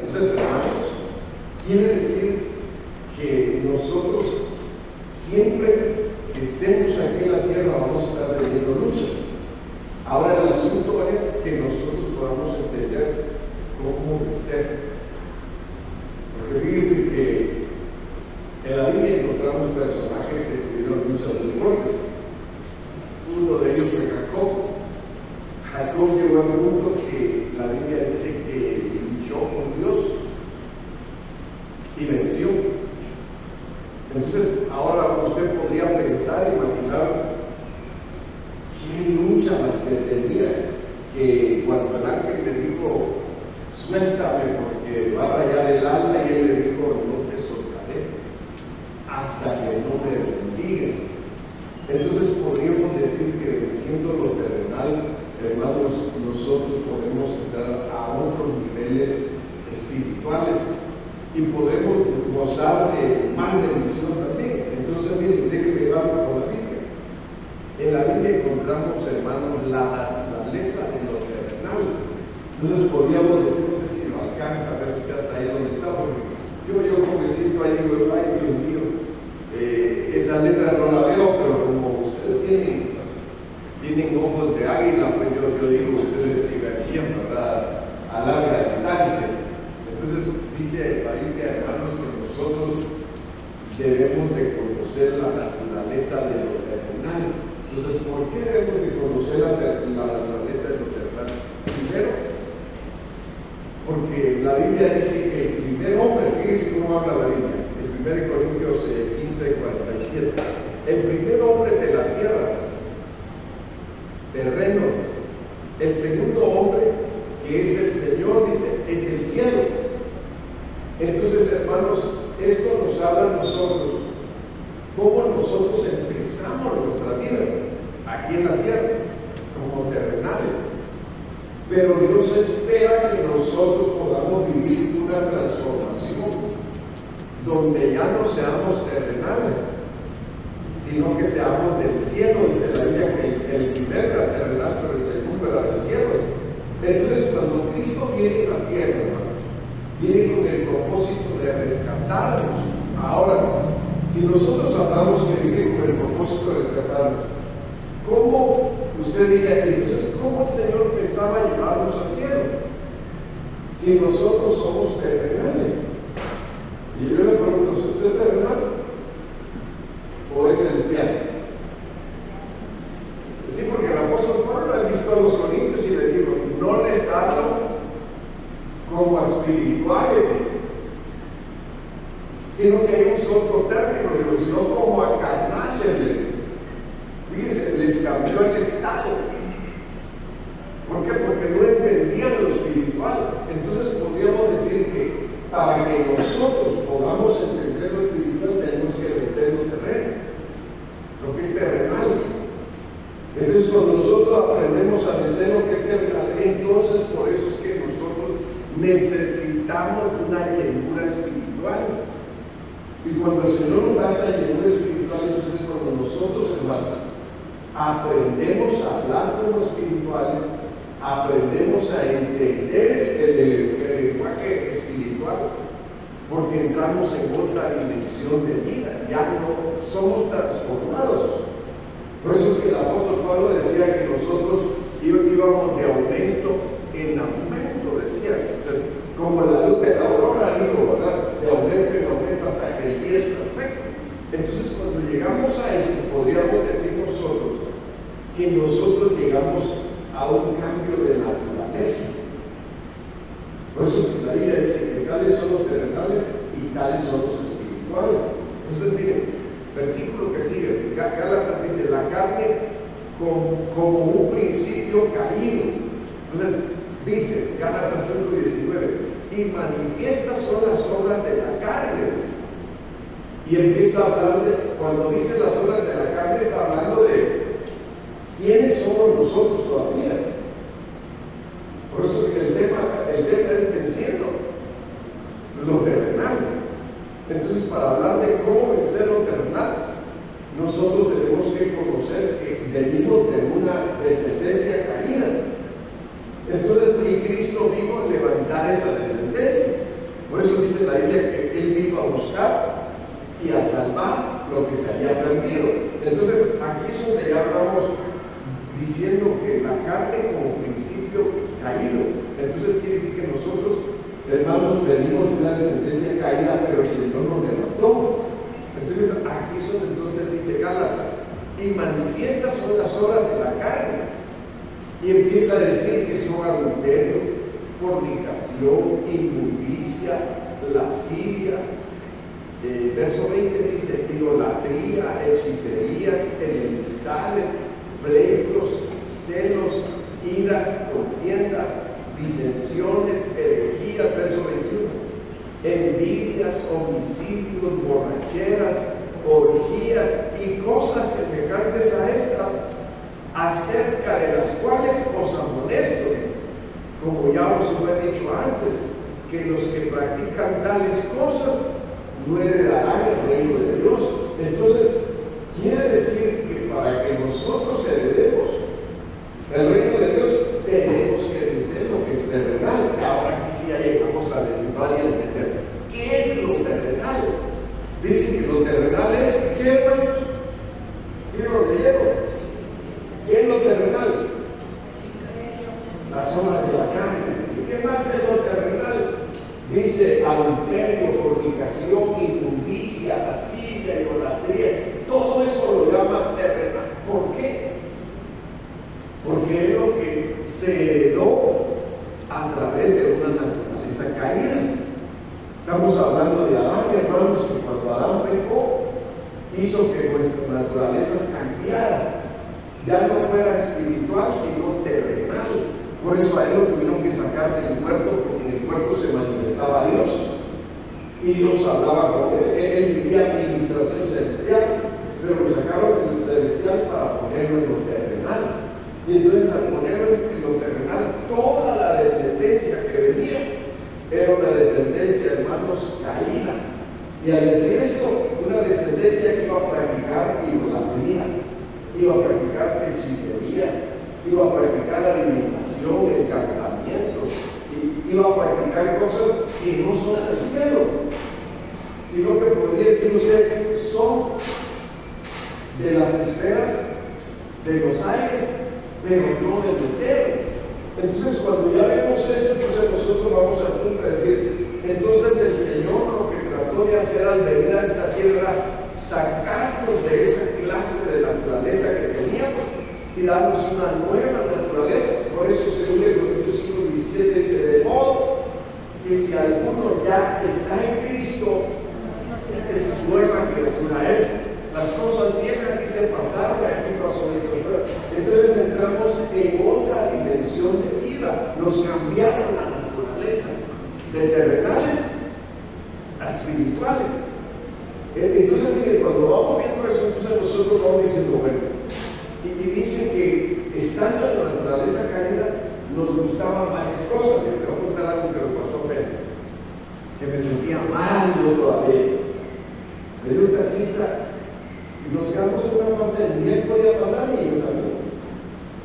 Entonces, hermanos, quiere decir que nosotros siempre que estemos aquí en la tierra vamos a estar teniendo luchas. Ahora el asunto es que nosotros podamos entender cómo vencer. Porque fíjense que en la Biblia encontramos personajes que tuvieron luchas muy fuertes. Uno de ellos fue Jacob. Jacob llegó al punto que la Biblia dice que luchó con Dios y venció. Entonces, ahora usted podría pensar, imaginar qué lucha más que tenía, que cuando el ángel le dijo, suéltame porque va a rayar el alma, y él le dijo, no te soltaré hasta que no me bendigas. Entonces podríamos decir que venciendo lo terrenal, hermanos, nosotros podemos entrar a otros niveles espirituales y podemos gozar de más bendición también. Entonces, miren, déjenme llevarlo con la Biblia. En la Biblia encontramos, hermanos, la naturaleza de lo terrenal. Entonces podríamos decir, no sé si lo alcanza a ver usted hasta ahí donde está, porque yo como me siento ahí, digo, ay Dios mío, esa letra no la veo, pero como ustedes tienen ojos de águila, pues yo digo, ustedes sí verían, ¿verdad?, a larga distancia. Entonces dice la Biblia, hermanos, que nosotros debemos de conocer la naturaleza de lo terrenal. Entonces, ¿por qué debemos de conocer la naturaleza de lo terrenal? Primero, porque la Biblia dice que el primer hombre, fíjense cómo habla la Biblia, el 1 Corintios 15:47, el primer hombre de la tierra, terreno, el segundo hombre, que es el Señor, dice, es del cielo. Entonces, hermanos, esto nos habla a nosotros, cómo nosotros empezamos nuestra vida aquí en la tierra, como terrenales. Pero Dios espera que nosotros podamos vivir una transformación donde ya no seamos terrenales, sino que seamos del cielo. Dice la Biblia que el primer era terrenal, pero el segundo era del cielo. Entonces, cuando Cristo viene a la tierra, viene con el propósito de rescatarnos. Ahora, si nosotros hablamos que viene con el propósito de rescatarnos, ¿cómo usted diría, entonces, cómo el Señor pensaba llevarnos al cielo? Si nosotros somos terrenales. Y yo le pregunto, ¿usted es terrenal o es celestial? Sí, porque el apóstol Pablo ha visto a los corintios y le dijo, no les hablo como espirituales, sino que hay un otro término, sino como a carnales. Fíjense, les cambió el estado. ¿Por qué? Porque no entendían lo espiritual. Entonces podríamos decir que para que nosotros podamos entender lo espiritual tenemos que vencer lo terreno, lo que es terrenal. Entonces cuando nosotros aprendemos a vencer lo que es terrenal, entonces por eso es que nosotros necesitamos una llenura espiritual. Y cuando el Señor nos da esa llenura espiritual, entonces cuando nosotros, hermanos, aprendemos a hablar con los espirituales, aprendemos a entender el lenguaje espiritual, porque entramos en otra dimensión de vida, ya no somos transformados. Por eso es que el apóstol Pablo decía que nosotros íbamos de aumento en aumento, decía. Entonces, como la luz de la aurora, dijo, ¿verdad? De aumento en aumento hasta que el día es perfecto. Entonces, cuando llegamos a eso, podríamos decir nosotros que nosotros llegamos a un cambio de naturaleza. Por eso es que la Biblia dice que tales son los terrenales y tales son los espirituales. Entonces, miren, versículo que sigue, Gálatas dice, la carne como un principio caído. Entonces, dice Gálatas 5:19, y manifiestas son las obras de la carne. Y empieza a hablar de, cuando dice las obras de la carne, está hablando de quiénes somos nosotros todavía. Por eso es que el tema es venciendo lo terrenal. Entonces, para hablar de cómo vencer lo terrenal, nosotros tenemos que conocer que venimos de una descendencia caída. Entonces, ni Cristo vino a levantar esa descendencia. la Biblia que Él vino a buscar y a salvar lo que se había perdido. Entonces, aquí es donde ya estamos diciendo que la carne como principio caído. Entonces quiere decir que nosotros, hermanos, venimos de una descendencia caída, pero el Señor nos levantó. Entonces, aquí es donde entonces dice Gálatas, y manifiestas son las obras de la carne. Y empieza a decir que son adulterio, fornicación, inmundicia, lascivia. Verso 20 dice: idolatría, hechicerías, enemistades, pleitos, celos, iras, contiendas, disensiones, herejías. Verso 21: envidias, homicidios, borracheras, orgías y cosas semejantes a estas, acerca de las cuales os amonesto, como ya os lo he dicho antes, que los que practican tales cosas no heredarán el reino de Dios. Entonces, quiere decir que para que nosotros heredemos el reino de Dios, tenemos que vencer lo que es terrenal. Ahora aquí sí llegamos a descifrar y a entender qué es lo terrenal. Dice que lo terrenal es, ¿qué, hermanos? ¿Sí lo leyeron? ¿Qué es lo terrenal? Las obras de la carne. ¿Qué más es lo terrenal? Dice adulterio, fornicación, inmundicia, lascivia, idolatría. Todo eso lo llama terrenal. ¿Por qué? Porque es lo que se heredó a través de una naturaleza caída. Estamos hablando de Adán, hermanos, que cuando Adán pecó, hizo que nuestra naturaleza cambiara. Ya no fuera espiritual, sino terrenal. Por eso a él lo tuvieron que sacar del huerto, porque en el huerto se manifestaba Dios. Y Dios hablaba con él. Él vivía administración celestial, pero lo sacaron del celestial para ponerlo en lo terrenal. Y entonces al ponerlo en lo terrenal, toda la descendencia que venía era una descendencia, hermanos, caída. Y al decir esto, una descendencia que iba a practicar idolatría, iba a practicar hechicerías, iba a practicar adivinación, encantamientos, iba a practicar cosas que no son del cielo, sino que podría decir usted, son de las esferas de los aires, pero no del eterno. Entonces, cuando ya vemos esto, entonces nosotros vamos al punto de decir, entonces el Señor lo que trató de hacer al venir a esta tierra, sacarnos de esa clase de naturaleza que teníamos y darnos una nueva naturaleza. Por eso, según el Corintios 5:17 dice: de modo que si alguno ya está en Cristo, es nueva criatura. Las cosas viejas dicen pasaron, aquí pasó esto. Entonces entramos en otra dimensión de vida. Nos cambiaron la naturaleza de terrenales a espirituales. Entonces, miren, cuando vamos viendo eso, entonces nosotros vamos diciendo, bueno, y dice que estando en la naturaleza caída, nos gustaban varias cosas. Te voy a contar algo que me pasó apenas, que me sentía mal yo todavía. Me dio un taxista y nos quedamos en una parte, ni él podía pasar ni yo también.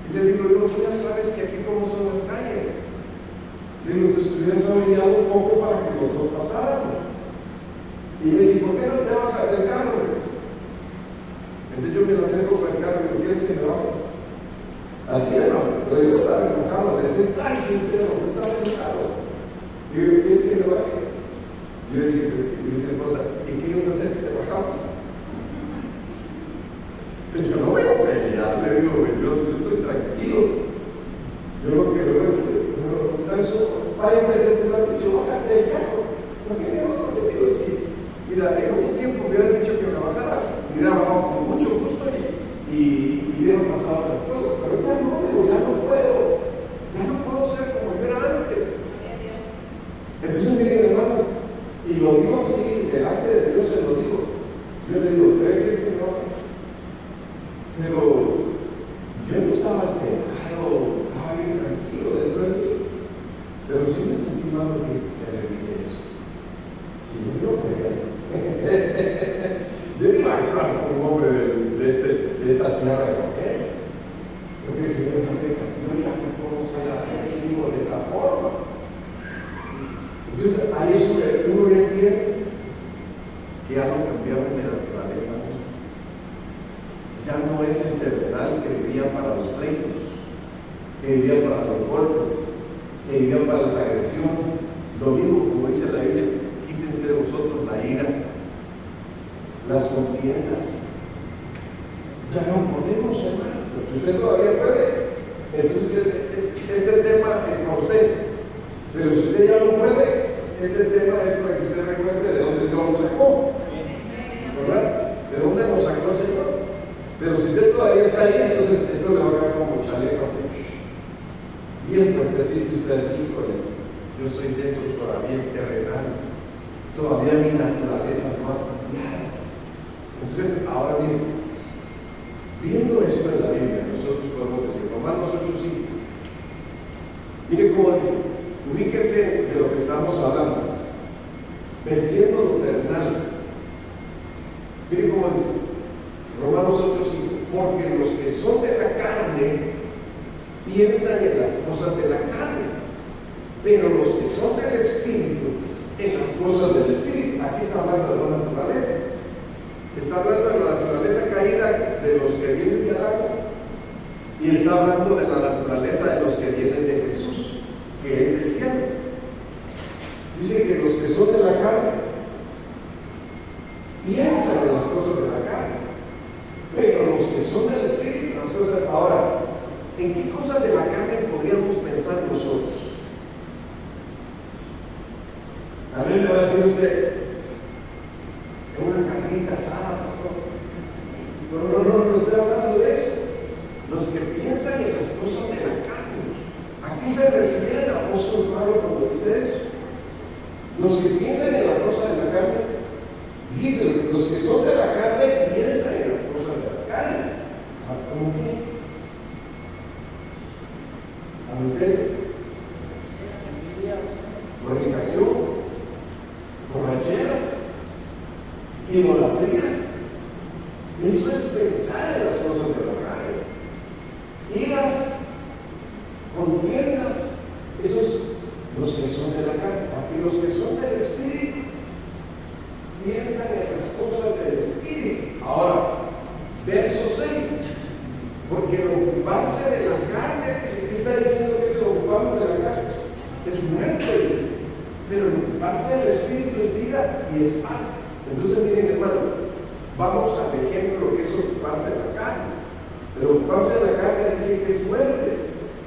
Y le digo yo, tú ya sabes que aquí cómo son las calles. Le digo, pues hubieras averiado un poco para que los dos pasáramos. Y me dice, ¿por qué no te bajas del carro? Entonces yo me lo acerco con el carro y digo, ¿quieres que me baje? Así no, pero yo estaba enojado, le soy tan sincero, no estaba enojado. Y yo, ¿quieres que me baje? Y yo le digo, y dice mi esposa, ¿y qué ibas a hacer si te bajamos? Pero yo no voy a pelear, le digo, yo estoy tranquilo. Yo lo que digo es, varias veces me han dicho, bájate del carro. ¿Por qué me bajo? Yo digo, sí. Mira, en otro tiempo me hubieran dicho que me bajara, me hubiera bajado con mucho gusto y hubieran pasado las cosas. Pero ya no, digo, ya no puedo ser como yo era antes. Entonces, miren, hermano, y lo digo así, delante de Dios se lo digo. Yo le digo, ¿qué crees que me baje? Pero yo no estaba alterado, estaba bien tranquilo dentro de mí. Pero sí me sentí mal que le dije eso. Sí, yo lo pegué. Yo iba a actuar como un hombre de esta tierra de papel. Porque si yo ya no puedo ser agresivo de esa forma. Entonces, ahí es donde uno ya entiende que ya lo cambiaron de naturaleza. Ya no es el terrenal que vivía para los pleitos, que vivía para los golpes, que vivía para las agresiones. Lo mismo, como dice la Biblia, quítense de vosotros la ira, las contiendas. Ya no podemos, hermano. Si usted todavía puede, entonces este tema es para usted. Pero si usted ya no puede, este tema es para que usted recuerde de dónde Dios nos sacó, ¿verdad? De dónde nos sacó el Señor. Pero si usted todavía está ahí, entonces esto le va a quedar como chaleco así. Bien, pues decirte usted, híjole, yo soy de esos todavía terrenales. Todavía mi naturaleza no ha cambiado. Entonces, ahora bien, viendo esto en la Biblia, nosotros podemos decir, Romanos 8:5. Mire cómo dice, ubíquese de lo que estamos hablando. Venciendo lo terrenal. Mire cómo dice, Romanos 8:5. Porque los que son de la carne piensan en las cosas de la carne, pero los que son del Espíritu, en las cosas del Espíritu. Aquí está hablando de la naturaleza. Está hablando de la naturaleza caída de los que vienen de Adán, y está hablando de la naturaleza de los que vienen de Jesús, que es del cielo. Dice que los que son de la carne piensan en las cosas de la carne, pero los que son del Espíritu, las cosas. Ahora, ¿en qué cosas de la carne podríamos pensar nosotros? A mí me va a decir usted, en una carnita asada, pastor. No estoy hablando de eso. Los que piensan en las cosas de la carne. ¿A qué se refiere el apóstol Pablo cuando dice eso? Los que piensan en las cosas de la carne, dicen, los que son de la carne piensan en las cosas de la carne. ¿Cómo qué? Adulterio, fornicación, borracheras, idolatrías. Eso es pensar en las cosas de la carne. Iras, contiendas, esos los que son de la carne. Y los que son del Espíritu piensan en las cosas del Espíritu. Ahora, verso 6. Porque el ocuparse de la carne, ¿qué está diciendo que es el ocuparse de la carne? Es muerte, dice. Pero el ocuparse del Espíritu es vida y es paz. Entonces, miren, hermano, vamos al ejemplo de lo que es ocuparse de la carne. El ocuparse de la carne dice que es muerte.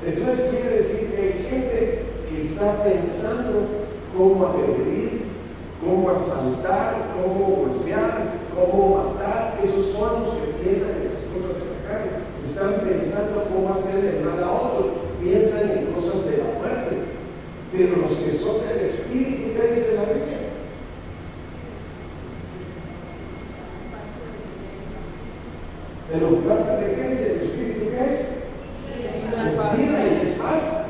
Entonces, quiere decir que hay gente que está pensando cómo agredir, cómo asaltar, cómo golpear, cómo matar. Esos son los que piensan en las cosas de la carne. Están pensando cómo hacer el mal a otro, piensan en cosas de la muerte. Pero los que son del Espíritu, ¿qué dice la Biblia? El ocuparse de qué dice el Espíritu, ¿qué es? Es vida y es paz.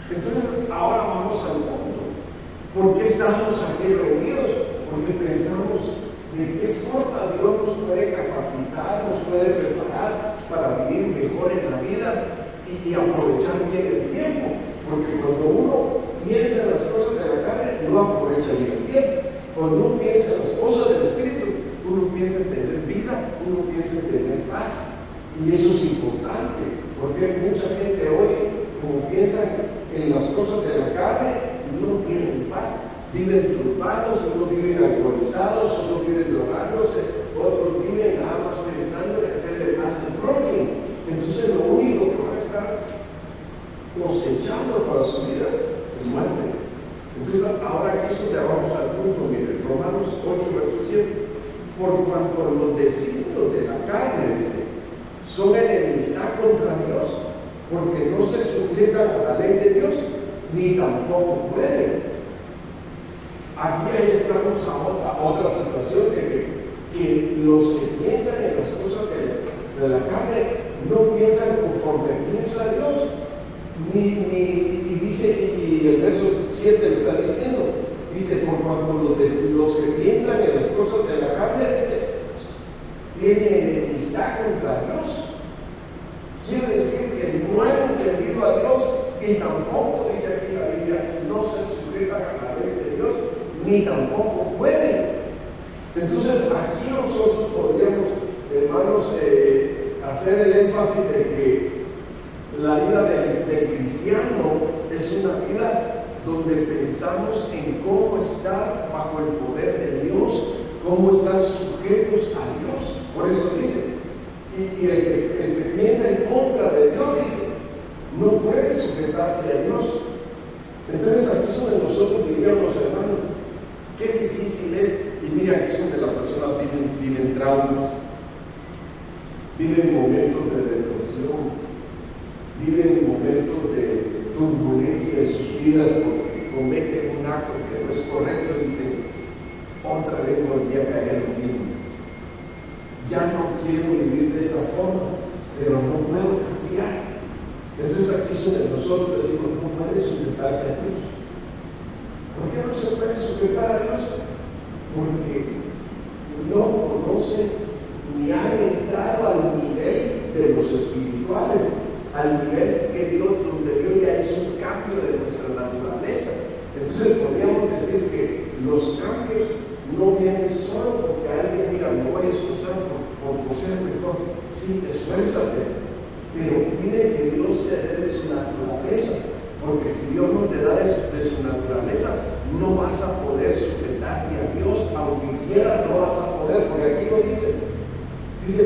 Entonces, ahora vamos al punto. ¿Por qué estamos aquí reunidos? Porque pensamos de qué forma Dios nos puede capacitar, nos puede preparar para vivir mejor en la vida y aprovechar bien el tiempo. Porque cuando uno piensa en las cosas de la carne, no aprovecha bien el tiempo. Cuando uno piensa en las cosas del Espíritu, uno piensa en tener vida, uno piensa en tener paz. Y eso es importante, porque hay mucha gente hoy, como piensan en las cosas de la carne, no tienen paz. Viven turbados, unos viven alcoholizados, otros viven drogándose, otros viven nada más pensando en hacerle mal al prójimo. Entonces lo único que van a estar cosechando para sus vidas es muerte. Entonces ahora aquí eso te vamos al punto, miren, Romanos 8, verso 7. Por cuanto los designios de la carne, dice, son enemistad contra Dios, porque no se sujetan a la ley de Dios, ni tampoco pueden. Aquí ahí entramos a otra situación que los que piensan en las cosas de la carne no piensan conforme piensa Dios, y dice, y el verso 7 lo está diciendo, dice, por cuanto los que piensan en las cosas de la carne, dice, tienen enemistad contra Dios. Quiere decir que no han entendido a Dios y tampoco, dice aquí la Biblia, no se sujetan a la ley de Dios, ni tampoco pueden. Entonces, aquí nosotros podríamos, hermanos, hacer el énfasis de que la vida del cristiano es una vida donde pensamos en cómo estar bajo el poder de Dios, cómo estar sujetos a Dios. Por eso dice, y el que piensa en contra de Dios dice, no puede sujetarse a Dios. Entonces aquí es donde nosotros diríamos, hermano, qué difícil es. Y mira, aquí es donde las personas viven traumas, viven momentos de depresión, viven momentos de turbulencia en sus vidas porque cometen un acto que no es correcto y dicen, otra vez volví a caer en lo mismo. Ya no quiero vivir de esta forma, pero no puedo cambiar. Entonces aquí es donde nosotros decimos, no puede sujetarse a Dios. ¿Por qué no se puede sujetar a Dios? Porque no conocen ni han entrado al nivel de los espirituales, al nivel que Dios, donde Dios ya hizo un cambio de nuestra naturaleza. Entonces podríamos decir que los cambios no vienen solo porque alguien diga, me voy a esforzar por ser mejor. Sí, esfuérzate, pero pide que Dios te dé de su naturaleza, porque si Dios no te da de su naturaleza, no vas a poder sujetarte a Dios, aunque quieras no vas a poder, porque aquí lo dice,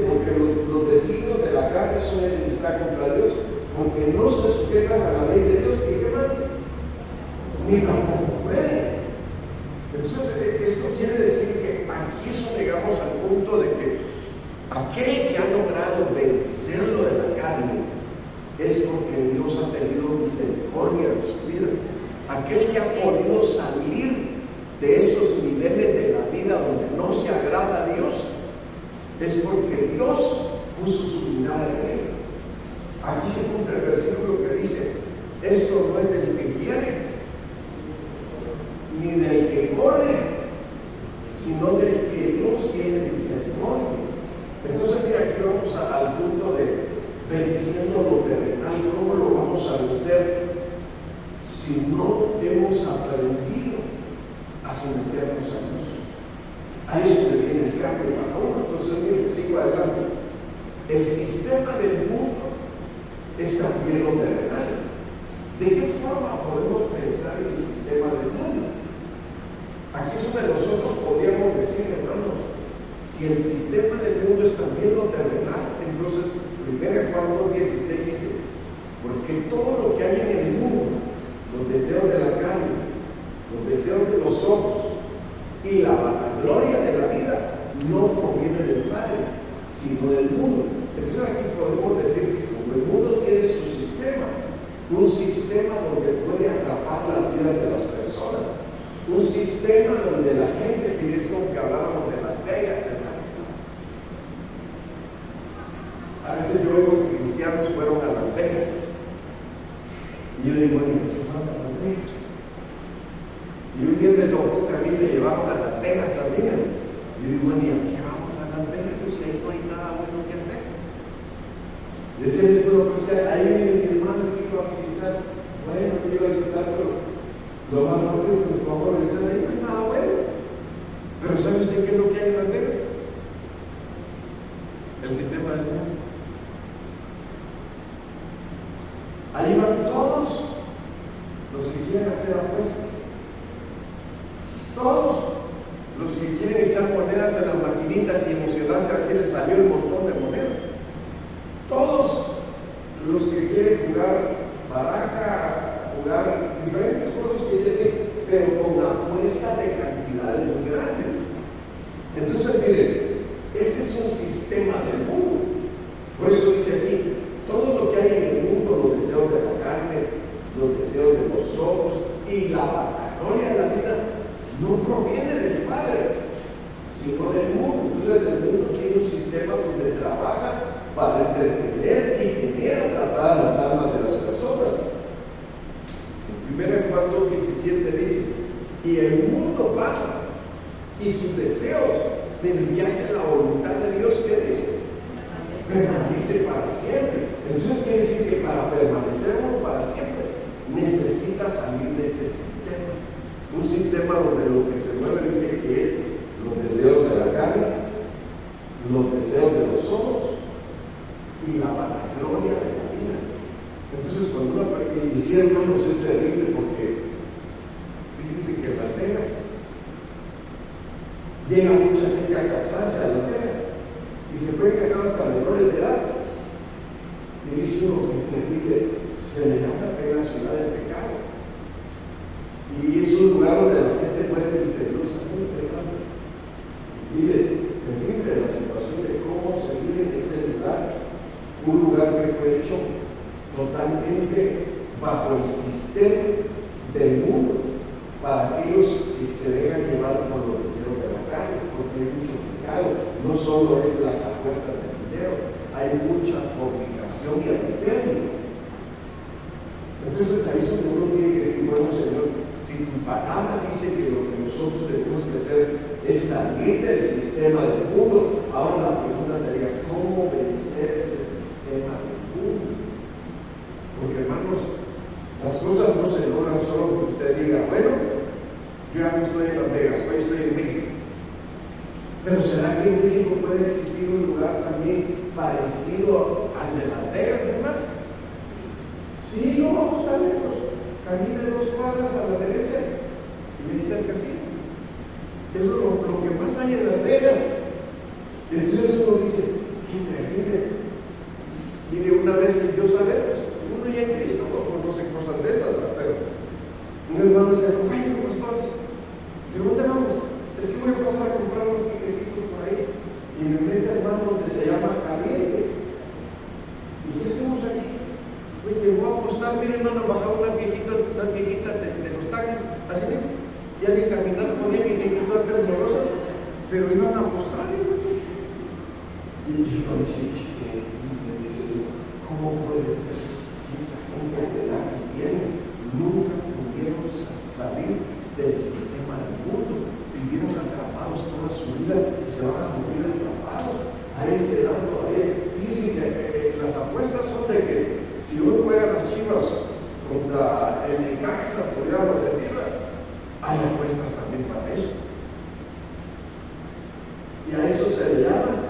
porque los designios de la carne son enemistad contra Dios, porque no se sujetan a la ley de Dios, ¿y qué más dice? Ni tampoco pueden. Entonces, esto quiere decir que aquí es donde llegamos al punto de que aquel que ha logrado vencerlo de la carne es porque Dios ha tenido misericordia de su vida. Aquel que ha podido salir de esos niveles de la vida donde no se agrada a Dios es porque Dios puso su mirada en él. Aquí se cumple el versículo que dice, esto no es del que quiere ni del que corre, sino del que Dios tiene misericordia. Entonces, mira, aquí vamos al punto de venciendo lo terrenal. ¿Cómo lo vamos a vencer si no hemos aprendido a someternos a Dios? A eso le viene el cambio para uno. Entonces, mire, sigo adelante. El sistema del mundo es también lo terrenal. ¿De qué forma podemos pensar en el sistema del mundo? Aquí es donde nosotros podríamos decir, hermanos, si el sistema del mundo es también lo terrenal, entonces 1 Juan 2:16 dice, porque todo lo que hay en el mundo, los deseos de la carne, los deseos de los ojos y la vanagloria de la vida, no proviene del Padre, sino del mundo. Entonces aquí podemos decir que como el mundo tiene su sistema, un sistema donde puede atrapar la vida de las personas, un sistema donde la gente, y es como que hablábamos de Las Vegas, hermano. A veces yo oigo que cristianos fueron a Las Vegas y yo digo, bueno, ¿qué fueron a Las Vegas? Y un día me tocó que a mí me llevaron a Las Vegas también. Y yo digo, bueno, ¿y a qué vamos a Las Vegas? Pues ahí no hay nada bueno que hacer. Decía mi esposo, pues ahí viene mi hermano que iba a visitar. Bueno, que iba a visitar, pero lo más rápido que nos vamos a regresar ahí no hay nada bueno. Pero ¿sabe usted qué es lo que hay en Las Vegas? El sistema del mundo. Ahí van todos los que quieren hacer apuestas. Todos los que quieren echar monedas en las maquinitas y emocionarse a ver si les salió un montón de monedas. Todos los que quieren jugar baraja, jugar diferentes juegos que se hacen, pero con apuesta de cantidades muy grandes. Entonces, miren, ese es un sistema del mundo. Por eso dice aquí, todo lo que hay en el mundo, los deseos de la carne, los deseos de los ojos y la vanagloria de la vida, no proviene del Padre, sino del mundo. Entonces el mundo tiene un sistema donde trabaja para entretener y tener atrapadas las almas de las personas. En 1 Juan 2:17 dice, y el mundo pasa y sus deseos, pero ya hace la voluntad de Dios, que dice, permanece para siempre. Entonces quiere decir que para permanecer uno para siempre necesita salir de ese sistema. Un sistema donde lo que se mueve dice que es los deseos de la los deseos de los ojos y la vanagloria de la vida. Entonces, cuando uno y sí, hermanos, es terrible porque fíjense que en Las Vegas llega mucha gente a casarse a Las Vegas y se pueden casar hasta menores de edad. Y dice uno que terrible, se le llama la ciudad del pecado. Y es un lugar donde la gente muere misteriosamente, hermano. Mire, terrible la situación de cómo se vive en ese lugar, un lugar que fue hecho totalmente bajo el sistema del mundo para aquellos que se dejan llevar por los deseos de la carne, porque hay mucho pecado. No solo es las apuestas de dinero, hay mucha fornicación y adulterio. Entonces ahí es donde uno tiene que decir, bueno, Señor, si tu palabra dice que lo que nosotros tenemos que hacer es salir del sistema del mundo, ahora la pregunta sería, ¿cómo vencer ese sistema del mundo? Porque, hermanos, las cosas no se logran solo porque usted diga, bueno, yo ya no estoy en Las Vegas, hoy estoy en México. Pero ¿será que en México puede existir un lugar también parecido al de Las Vegas, hermano? Sí, no vamos tan lejos. Camine 2 cuadras a la derecha y ahí está el casino. Eso es lo que más hay en Las Vegas. Y entonces uno dice, mire, una vez Dios sabe, uno ya en Cristo no conoce cosas de esas, ¿verdad? Pero un hermano dice, acompáñenme, pastores. ¿De dónde vamos? Es que voy a pasar a comprar unos tiquecitos por ahí. Y me mete, hermano, donde se llama Caliente. ¿Y qué hacemos aquí? Oye, voy a apostar, miren, hermano, bajaba unas viejitas de los taxis, así mismo. Ya ni caminar podían ni todas cancerosas, pero iban a apostar. Y uno dice, ¿cómo puede ser esa gente de edad que tiene? Nunca pudieron salir del sistema del mundo. Vivieron atrapados toda su vida y se van a morir atrapados a esa edad todavía. Fíjense que las apuestas son de que si uno juega las Chivas contra el Necaxa, podríamos decirlo, hay apuestas también para eso. Y a eso se le llama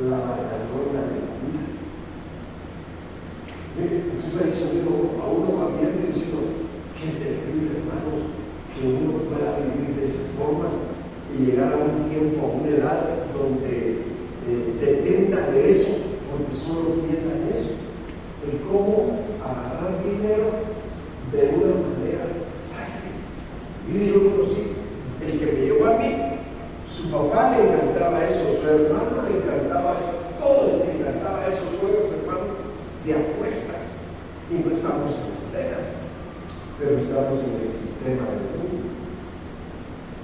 la vanagloria de la vida. Entonces ahí a uno va viendo y diciendo, qué terrible, hermano, que uno pueda vivir de esa forma y llegar a un tiempo, a una edad donde dependa de eso, porque solo piensa en eso, en cómo agarrar dinero de una manera fácil. Mire, yo conocí el que me llevó a mí, su papá le encantaba eso, su hermano le encantaba eso, todos les encantaba esos juegos, hermano, de apuestas. Y no estamos en Las Vegas, pero estamos en el sistema del mundo.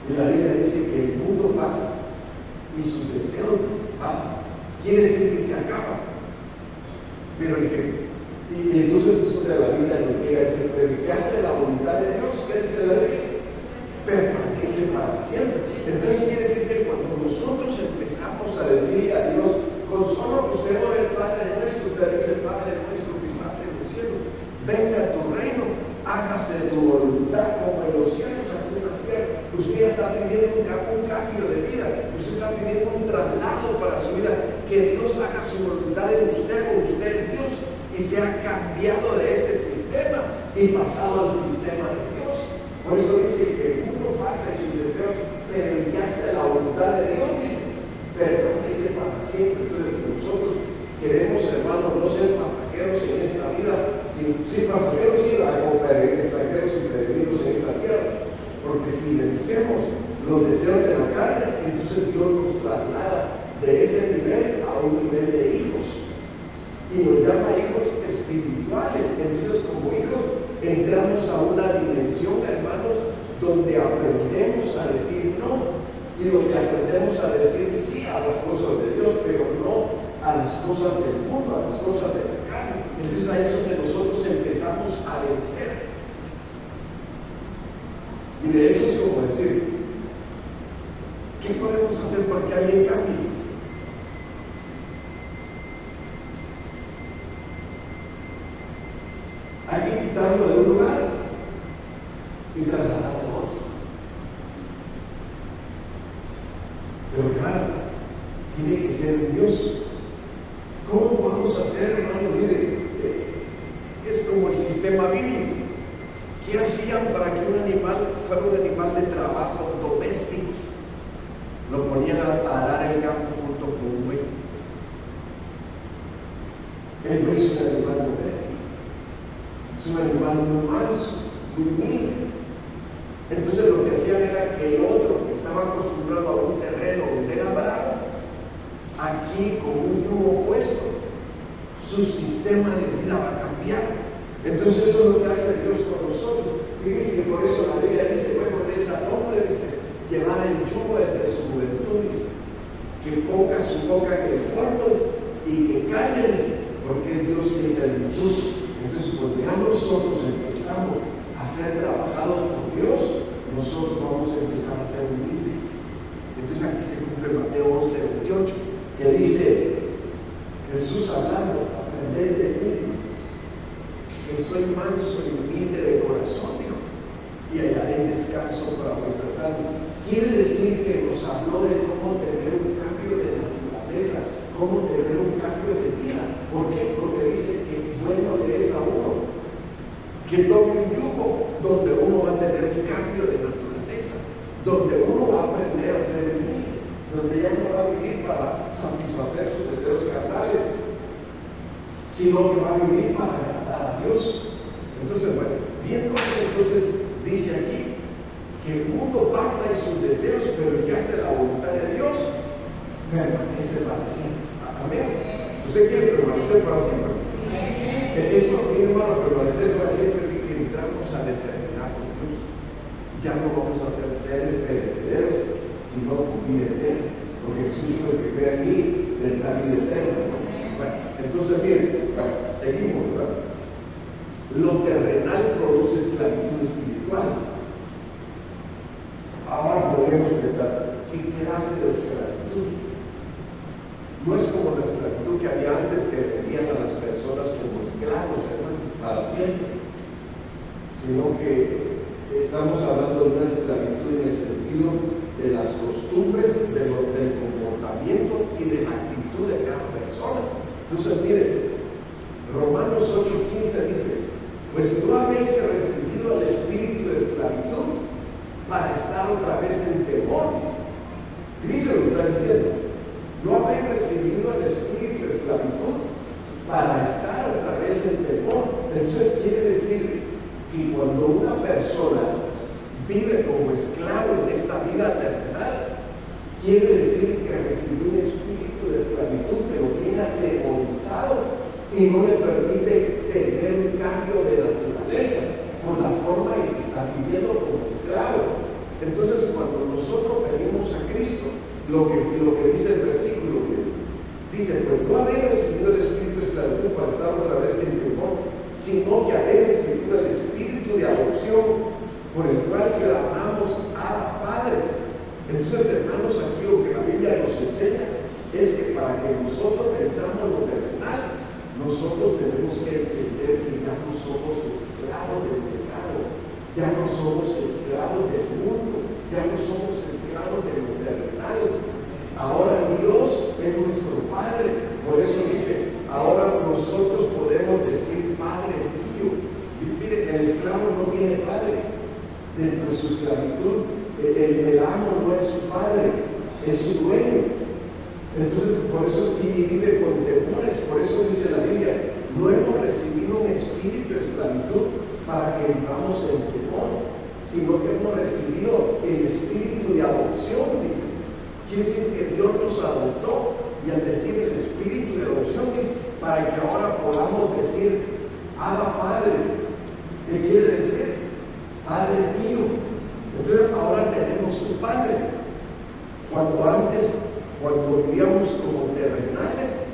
Y la Biblia dice que el mundo pasa y sus deseos pasan. Quiere decir que se acaba. Pero y entonces eso de la Biblia nos llega a decir, pero el que hace la voluntad de Dios, ¿qué dice la Biblia? Permanece para siempre. Entonces quiere decir que cuando nosotros empezamos a decir a Dios, con solo que usted ore el Padre nuestro, usted dice, Padre nuestro que estás en los cielos, venga a tu reino, hágase tu voluntad como en los cielos, aquí en la tierra. Usted ya está pidiendo un cambio de vida, usted está pidiendo un traslado para su vida, que Dios haga su voluntad en usted, o usted en Dios, y se ha cambiado de ese sistema y pasado al sistema de Dios. Por eso dice que el mundo pasa en sus deseos, pero el que hace la voluntad de Dios dice, permanece para siempre. Entonces, si nosotros queremos, hermanos, no ser pasajeros en esta vida, sin pasajeros, sí, como extranjeros y peregrinos en esta tierra, porque si vencemos los deseos de la carne, entonces Dios nos traslada de ese nivel a un nivel de hijos y nos llama hijos espirituales. Entonces, como hijos, entramos a una dimensión, hermanos, donde aprendemos a decir no y donde aprendemos a decir sí a las cosas de Dios, pero no a las cosas del mundo, a las cosas de la carne. Entonces ahí es donde nosotros empezamos a vencer. Y de eso es como decir, ¿qué podemos hacer para que alguien cambie? Hay que quitarlo de un lugar y trasladarlo a otro. Pero claro, tiene que ser Dios. ¿Cómo vamos a hacer, hermano? Mire, es como el sistema bíblico. ¿Qué hacían para que un animal fuera un animal de trabajo doméstico? Lo ponían a arar el campo junto con un buey. El buey es un animal doméstico, es un animal muy manso, muy humilde. Entonces lo que hacían era que el otro, que estaba acostumbrado a un terreno donde era bravo, aquí con un yugo puesto, su sistema de vida va a cambiar. Entonces eso es lo que hace Dios con nosotros. Fíjense que por eso la Biblia dice, bueno, es al hombre, dice, llevar el yugo de su juventud, dice, que ponga su boca en el polvo y que calle, dice, porque es Dios quien es el dichoso. Entonces cuando ya nosotros empezamos a ser trabajados por Dios, nosotros vamos a empezar a ser humildes. Entonces aquí se cumple Mateo 11:28, que dice Jesús hablando, aprended de mí, que soy manso y humilde de corazón, dijo, y hallaré descanso para vuestras almas. Quiere decir que nos habló de cómo tener un cambio de naturaleza, cómo tener un cambio de vida. ¿Por qué? Porque dice que bueno le es a uno que tome un yugo donde uno va a tener un cambio de naturaleza, donde uno va a aprender a ser humilde, donde ya no va a vivir para satisfacer sus deseos carnales, sino que va a vivir para agradar a Dios. Entonces, bueno, viendo eso, entonces dice aquí que el mundo pasa en sus deseos, pero el que hace la voluntad de Dios permanece para siempre. Amén. ¿Usted quiere permanecer para siempre? Esto, mi hermano, permanecer para siempre es que entramos a la eternidad con Dios. Ya no vamos a ser seres perecederos, sino vida eterna. Porque Jesús dijo que crea en mí tendrá vida eterna. Bueno, entonces miren, seguimos, ¿verdad? Lo terrenal produce esclavitud espiritual. Ahora podemos pensar, ¿qué clase de esclavitud? No es como la esclavitud que había antes, que vendían a las personas como esclavos, hermanos, para siempre, sino que estamos hablando de una esclavitud en el sentido de las costumbres, del comportamiento y de la actitud de cada persona. Entonces, miren, Romanos 8:15 dice, pues no habéis recibido el espíritu de esclavitud para estar otra vez en temores. Dice lo que está diciendo, no habéis recibido el espíritu de esclavitud para estar otra vez en temor. Entonces quiere decir que cuando una persona vive como esclavo en esta vida terrenal, quiere decir que recibió un espíritu de esclavitud que lo tiene atemorizado y no le permite tener un cambio de naturaleza por la forma en que está viviendo como esclavo. Entonces, cuando nosotros venimos a Cristo, lo que dice el versículo dice, pues no habéis recibido el espíritu de esclavitud para estar otra vez en temor, sino que habéis recibido el espíritu de adopción, por el cual clamamos a Padre. Entonces, hermanos, aquí lo que la Biblia nos enseña es que para que nosotros pensamos lo terrenal, nosotros tenemos que entender que ya no somos esclavos del pecado, ya no somos esclavos del mundo, ya no somos esclavos de lo terrenal. Ahora Dios es nuestro Padre. Por eso dice, ahora nosotros podemos decir Padre mío. Y miren, el esclavo no tiene padre. Dentro de su esclavitud, el amo no es su padre, es su dueño. Entonces, por eso vive con temores. Por eso dice la Biblia, no hemos recibido un espíritu de esclavitud para que vivamos en temor, sino que hemos recibido el espíritu de adopción, dice. Quiere decir que Dios nos adoptó, y al decir el espíritu de adopción, dice, para que ahora podamos decir, Abba Padre. ¿Qué quiere decir? Padre mío. Entonces ahora tenemos un Padre. Cuando vivíamos como terrenales,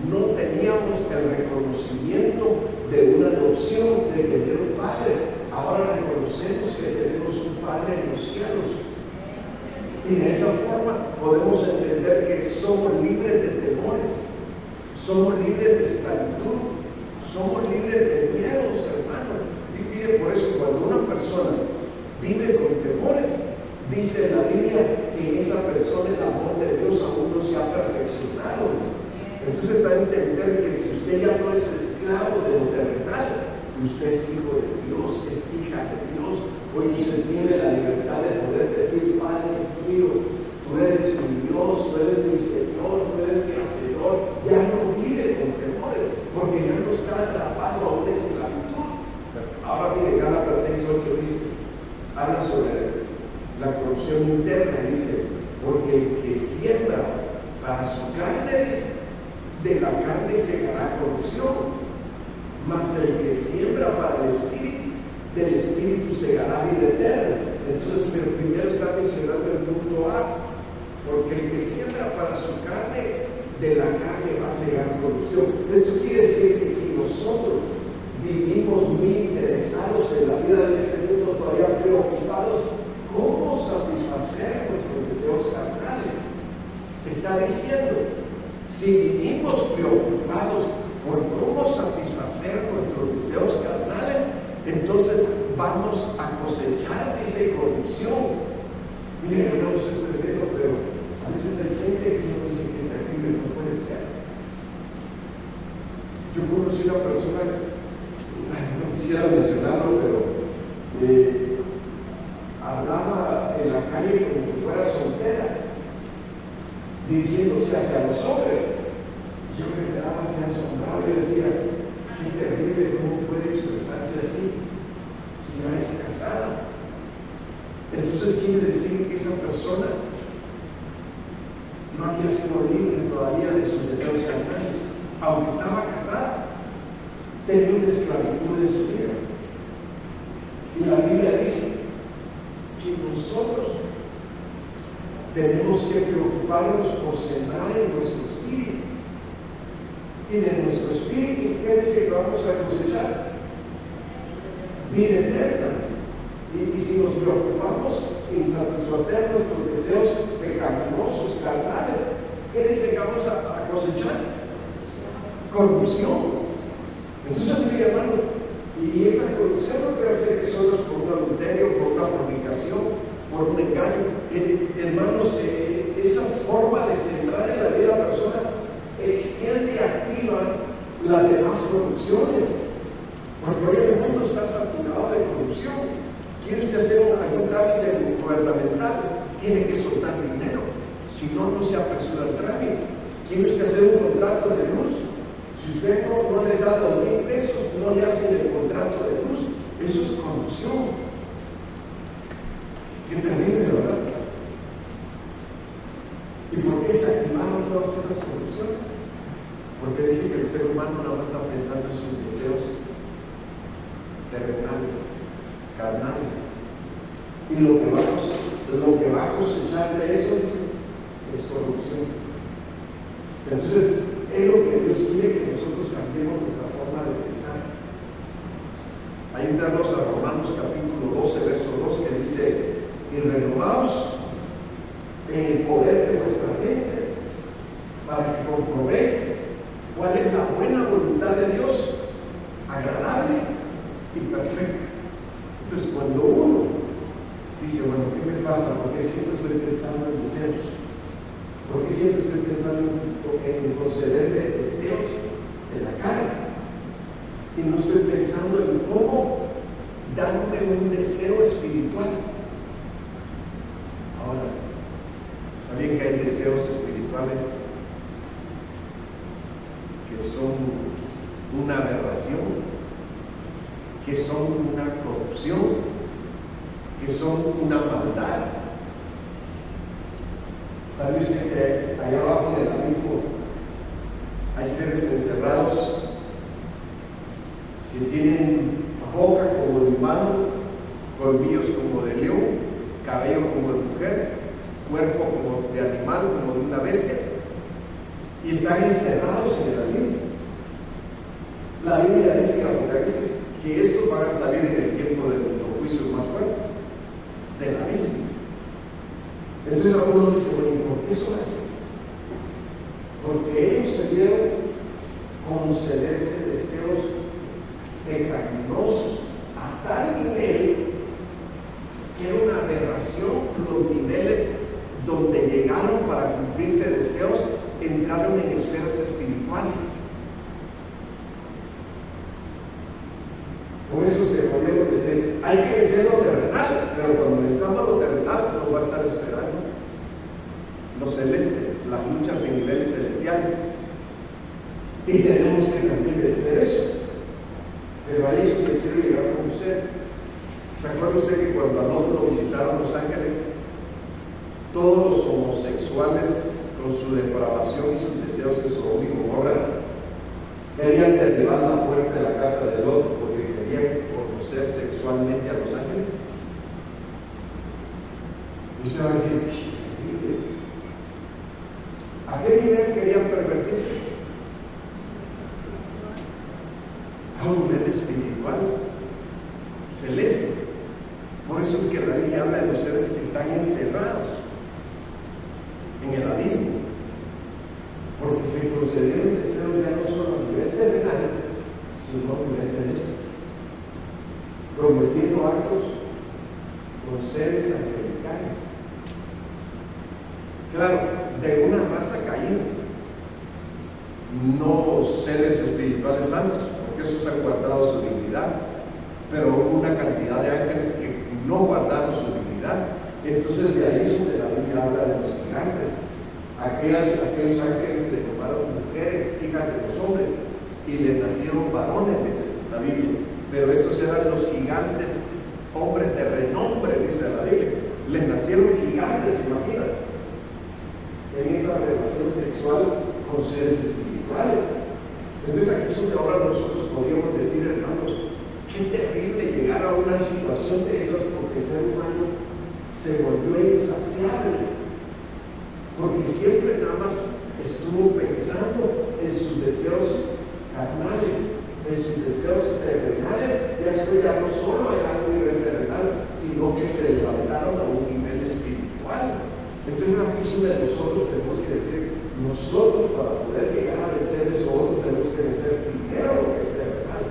no teníamos el reconocimiento de una adopción, de tener un Padre. Ahora reconocemos que tenemos un Padre en los cielos. Y de esa forma podemos entender que somos libres de temores, somos libres de esclavitud, somos libres de miedos, hermano. Y mire, por eso cuando una persona vive con temores, Dice la Biblia que en esa persona el amor de Dios aún no se ha perfeccionado. Entonces da a entender que si usted ya no es esclavo de lo terrenal, usted es hijo de Dios, es hija de Dios. Hoy usted tiene la libertad de poder decir: Padre mío, tú eres mi Dios, tú eres mi Señor, tú eres mi Hacedor. Ya no vive con temores, porque ya no está atrapado a una esclavitud. Ahora mire, Gálatas 6:8 dice, habla sobre la corrupción interna, dice: porque el que siembra para su carne, dice, de la carne segará corrupción, mas el que siembra para el Espíritu, del Espíritu segará vida eterna. Entonces, pero primero está mencionando el punto A, porque el que siembra para su carne, de la carne va a segar corrupción. Esto quiere decir que si nosotros vivimos muy interesados en la vida de este mundo, todavía preocupados cómo satisfacer nuestros deseos carnales, está diciendo, si vivimos preocupados por cómo satisfacer nuestros deseos carnales, entonces vamos a cosechar, dice, corrupción. Miren, hermanos, esto es tremendo, pero a veces hay gente que no dice que terrible no puede ser. Yo conocí una persona, no quisiera mencionarlo, pero hablaba en la calle como que fuera soltera, dirigiéndose hacia los hombres. Yo me quedaba así asombrado y decía: qué terrible, ¿cómo puede expresarse así si no es casada? Entonces quiere decir que esa persona no había sido libre todavía de sus deseos carnales, aunque estaba casada, tenía una esclavitud en su vida. Y la Biblia dice que nosotros tenemos que preocuparnos por sembrar en nuestro espíritu. Y de nuestro espíritu, ¿qué dice que vamos a cosechar? Vida eterna. Y si nos preocupamos en satisfacer nuestros deseos pecaminosos, carnales, ¿qué dice que vamos a cosechar? Corrupción. Entonces, mi hermano, y esa corrupción no cree usted que solo es por un adulterio, por una fornicación, por un engaño. Hermanos, esa forma de sembrar en la vida de la persona extiende y activa las demás corrupciones. Porque hoy el mundo está saturado de corrupción. ¿Quiere usted hacer algún trámite gubernamental? Tiene que soltar dinero, si no, no se apresura el trámite. ¿Quiere usted hacer un contrato de luz? Si usted no le da 2,000 pesos, no le hacen el contrato de luz. Eso es corrupción. Qué terrible, ¿verdad? ¿Y por qué se activaron todas esas corrupciones? Porque dice que el ser humano no está pensando en sus deseos terrenales, carnales. Y lo que va a cosechar de eso es corrupción. Entonces, es lo que Dios quiere, que nosotros cambiemos nuestra forma de pensar. Ahí entramos a Romanos capítulo 12, verso 2, que dice: y renovaos en el poder de vuestras mentes, para que comprobéis cuál es la buena voluntad de Dios, agradable y perfecta. Entonces, cuando uno dice: bueno, ¿qué me pasa? ¿Por qué siempre estoy pensando en deseos? ¿Por qué siempre estoy pensando en concederme deseos de la carne? Y no estoy pensando en cómo darme un deseo espiritual. Ahora, ¿sabían que hay deseos espirituales que son una aberración, que son una corrupción, que son una maldad? ¿Sabe usted que allá abajo del abismo hay seres encerrados que tienen boca como de humano, colmillos como de león, cabello como de mujer, cuerpo como de animal, como de una bestia, y están encerrados en el abismo? La Biblia dice en Apocalipsis que estos van a salir en el tiempo de los juicios más fuertes del abismo. Entonces alguno dice: bueno, ¿por qué son así? Porque ellos se dieron concederse deseos pecaminosos a tal nivel que era una aberración los niveles donde llegaron para cumplirse deseos, entraron en esferas espirituales. Por eso es que podríamos decir, hay que vencer lo terrenal, pero cuando venzamos lo terrenal nos va a estar esperando lo celeste, las luchas en niveles celestiales. Y tenemos que también vencer eso. Pero ahí es donde quiero llegar con usted. ¿Se acuerda usted que cuando a Lot lo visitaron los ángeles, todos los homosexuales con su depravación y sus deseos en Sodoma y Gomorra querían derribar la puerta de la casa de Lot porque querían conocer sexualmente a los ángeles? Y usted va a decir, ¡qué terrible! ¿A qué nivel querían pervertirse? A un nivel espiritual celeste. Por eso es que la Biblia habla de los seres que están encerrados en el abismo, porque se concedieron deseos ya no solo a nivel terrenal, sino a nivel celeste, prometiendo actos con seres angelicales, claro, de una raza caída, no seres espirituales santos, porque esos han guardado su dignidad, pero hubo una cantidad de ángeles que no guardaron su dignidad. Entonces de ahí es donde la Biblia habla de los gigantes, aquellos ángeles que tomaron mujeres, hijas de los hombres, y les nacieron varones, dice la Biblia. Pero estos eran los gigantes, hombres de renombre, dice la Biblia. Les nacieron gigantes, imagínate, en esa relación sexual con seres espirituales. Entonces aquí es donde ahora nosotros podríamos decir, hermanos, qué terrible llegar a una situación de esas, porque el ser humano se volvió insaciable, porque siempre nada más estuvo pensando en sus deseos carnales, en sus deseos terrenales. Ya esto ya no solo era a un nivel terrenal, sino que se levantaron a un nivel espiritual. Entonces aquí es donde nosotros tenemos que decir, nosotros para poder llegar a vencer eso otro tenemos que vencer primero lo que es terrenal,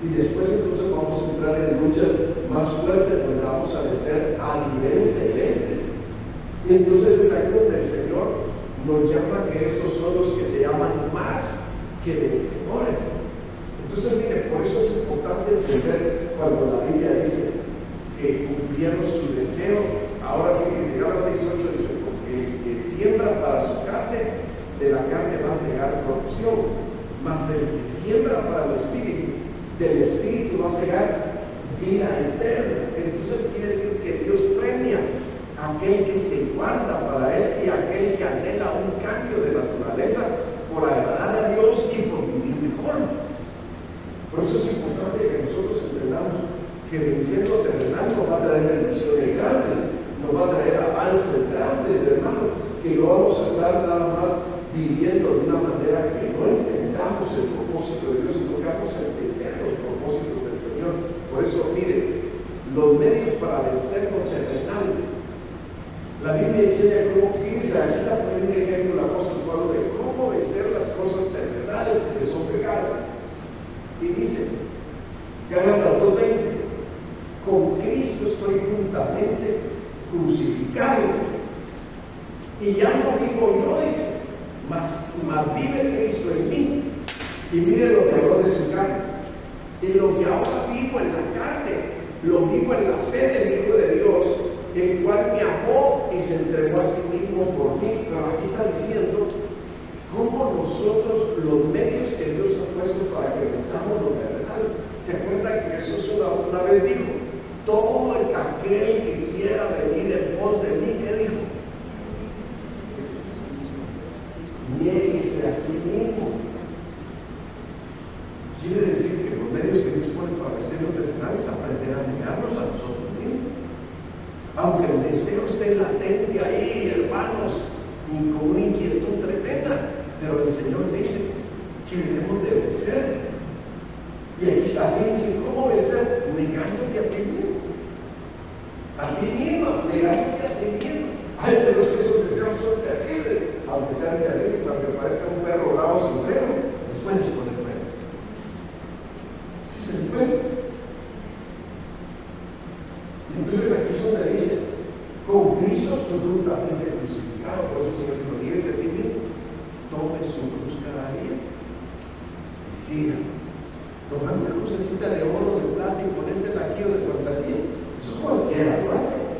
y después entonces vamos a entrar en luchas más fuertes donde vamos a vencer a niveles celestes. Y entonces es ahí donde el Señor nos llama que estos son los que se llaman más que vencedores. Entonces mire, por eso es importante entender cuando la Biblia dice que cumplieron su deseo. Ahora fíjense, Gálatas 6:8 dice, porque el que siembra para su carne, de la carne va a cegar corrupción, mas el que siembra para el espíritu, del espíritu va a cegar vida eterna. Entonces quiere decir que Dios premia a aquel que se guarda para Él y a aquel que anhela un cambio de naturaleza por agradar a Dios y por vivir mejor. Por eso es importante que nosotros entendamos que venciendo terrenal nos va a traer bendiciones grandes, nos va a traer avances grandes, hermano, que no vamos a estar nada más viviendo de una manera que no entendamos el propósito de Dios, sino que vamos a entender los propósitos del Señor. Por eso, mire, los medios para vencer lo terrenal. La Biblia enseña cómo, fíjense, aquí está poniendo un ejemplo el apóstol Pablo de cómo vencer las cosas terrenales que son pecado. Y dice, Gálatas 2:20, con Cristo estoy juntamente crucificados, y ya no vivo yo, dice, mas vive Cristo en mí. Y mire lo que habló de su carne. Y lo que ahora vivo en la carne, lo vivo en la fe del Hijo de Dios, el cual me amó y se entregó a sí mismo por mí. Pero aquí está diciendo cómo nosotros, los medios que Dios ha puesto para que pensamos lo terrenal. ¿Se acuerdan que Jesús una vez dijo, todo aquel que quiera venir en pos de mí, ¿qué dijo? Niéguese a sí mismo. Quiere decir que los medios que Dios pone para vencer lo terrenal es aprender a negarnos a nosotros mismos. Aunque el deseo esté latente ahí, hermanos, y con una inquietud tremenda, pero el Señor dice que debemos de vencer. Y aquí dice, ¿cómo vencer? Negándote a ti mismo. A ti mismo, negándote a ti mismo. Ay, pero es que esos deseos son terribles. Aunque sean terribles, aunque parezca un perro bravo sin freno, le puedes poner freno. Sí se le puede. Entonces aquí es donde dice, juntamente crucificado. Por eso el Señor dijo, dígase así mismo, tome su cruz cada día y siga. Tomar una crucecita de oro, de plata y ponérsela aquí o de fantasía, eso cualquiera lo hace.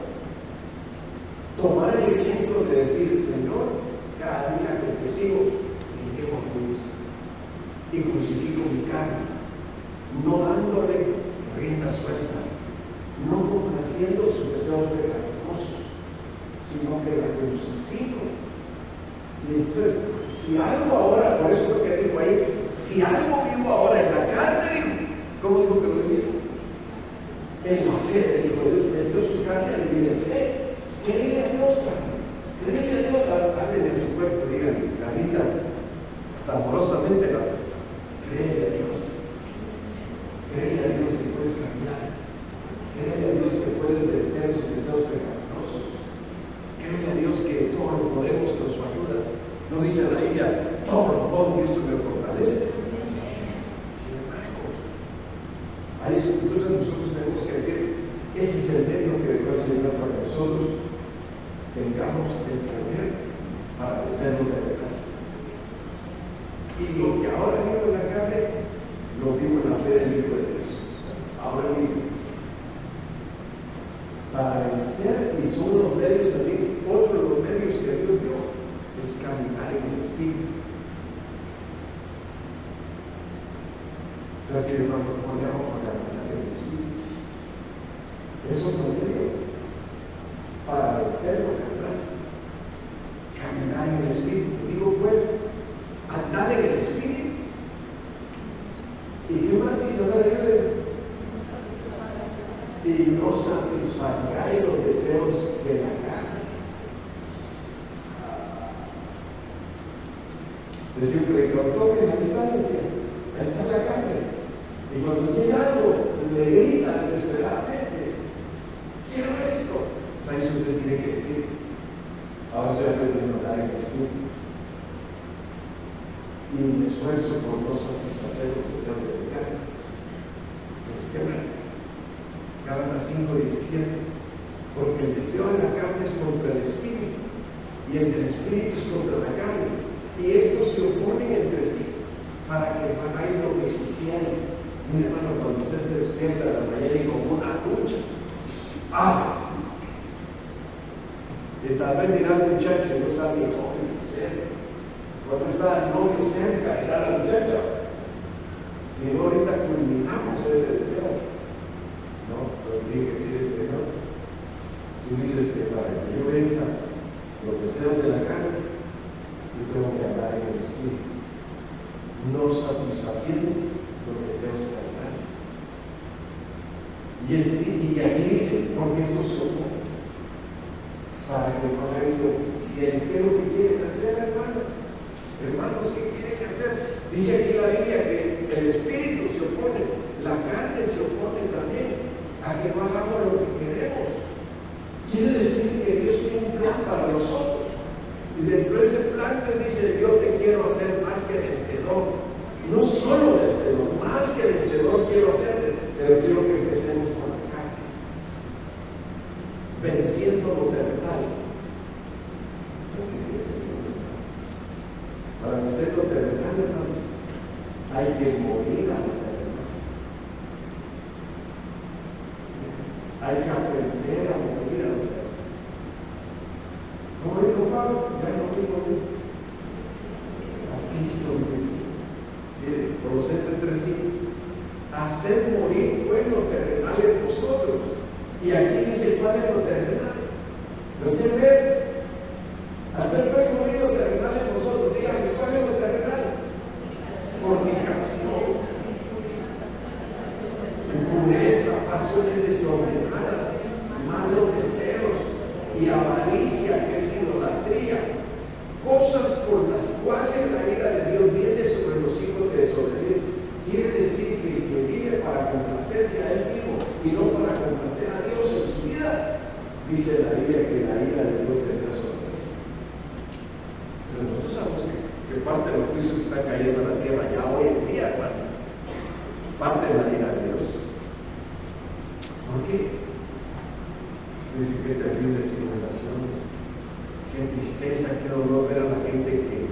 Tomar el ejemplo de decir, Señor, cada día que te sigo, me llevo a cruz y crucifico mi carne, no dándole rienda suelta, no complaciendo sus deseos pecaminosos, sino que la crucifico. Y entonces, si algo ahora, por eso es lo que dijo ahí, si algo vivo ahora en la carne, dijo, ¿cómo dijo que lo vivo? En la fe, dijo, metió su carne y le dio fe. Créele a Dios, créele a Dios, hablen en su cuerpo, digan, Carlita, hasta amorosamente, créele a Dios. Créele a Dios que puedes cambiar. Créele a Dios que puedes vencer sus deseos pecaminosos. Créele a Dios que todo lo podemos con su ayuda. No dice la Biblia, todo lo puedo en Cristo me fortalece. Sí, hermano. Entonces nosotros tenemos que decir, ese es el medio que dejó el Señor para que nosotros tengamos el poder para vencerlo de verdad. Y lo que ahora vivo en la carne, lo vivo en la fe del Hijo de Dios. Ahora vivo. Para vencer, y son los medios también, otro de los medios que Dios dio, es caminar en el Espíritu. Entonces, hermano, podemos caminar en el Espíritu. Eso es lo medio para vencerlo, caminar en el Espíritu. Digo, pues, andar en el Espíritu. ¿Y qué más dice la Biblia? Y no satisfagáis los deseos de la carne. Decía un predicador, toquen, ahí está la carne. Y cuando llega algo, le grita desesperadamente, quiero esto. Pues ahí usted tiene que decir, ahora estoy aprendiendo a andar en el Espíritu. Y me esfuerzo por no satisfacer los deseos de mi carne. ¿Qué más? Gálatas 5:17. Porque el deseo de la carne es contra el Espíritu, y el del Espíritu es contra la carne. Y estos se oponen entre sí, para que no hagáis lo que quisierais. Mi hermano, cuando usted se despierta de la mañana y como una lucha, y tal vez dirá el muchacho, no está mi novio cerca. Cuando está el novio cerca, dirá la muchacha, si no ahorita culminamos ese deseo. No, pero tiene que decir el Señor. Tú dices que para que yo venza los deseos de la carne, yo tengo que andar en el Espíritu, no satisfaciendo los deseos carnales. Y aquí dice, porque esto se opone, para que no hagáis lo que quisierais. ¿Qué es lo que quieren hacer, hermanos? Hermanos, ¿qué quieren hacer? Dice aquí la Biblia que el Espíritu se opone, la carne se opone también a que no hagamos lo que queremos. Quiere decir que Dios tiene un plan para nosotros. Y dentro de ese plan te dice, yo te quiero hacer más que vencedor. No solo vencedor, más que vencedor quiero hacerte, pero quiero que empecemos por la carne. Venciendo lo terrenal. Para vencer lo terrenal, hermano, hay que morir a lo terrenal. Hay que aprender a morir a lo terrenal. Como dijo Pablo, ya no digo yo. Haz Cristo vivir. Mire, Colosenses 3:5. Hacer morir pues lo terrenal en vosotros. Y aquí dice cuál es lo terrenal. ¿Lo quieren ver? Hacer pues morir lo terrenal en vosotros. Díganme, ¿cuál es lo terrenal? Fornicación, impureza, pasiones desordenadas, malos deseos y avaricia, que es idolatría, cosas por las cuales la ira de Dios viene sobre los hijos de desobediencia. Quiere decir que el que vive para complacerse a él mismo y no para complacer a Dios en su vida, dice la Biblia que la ira de Dios tendrá sobre él. Entonces nosotros sabemos que parte de los juicios que están cayendo en la tierra ya hoy en día, hermano, parte de la ira de Dios. ¿Por qué? Dice que terribles inundaciones, tristeza, qué dolor ver a la gente que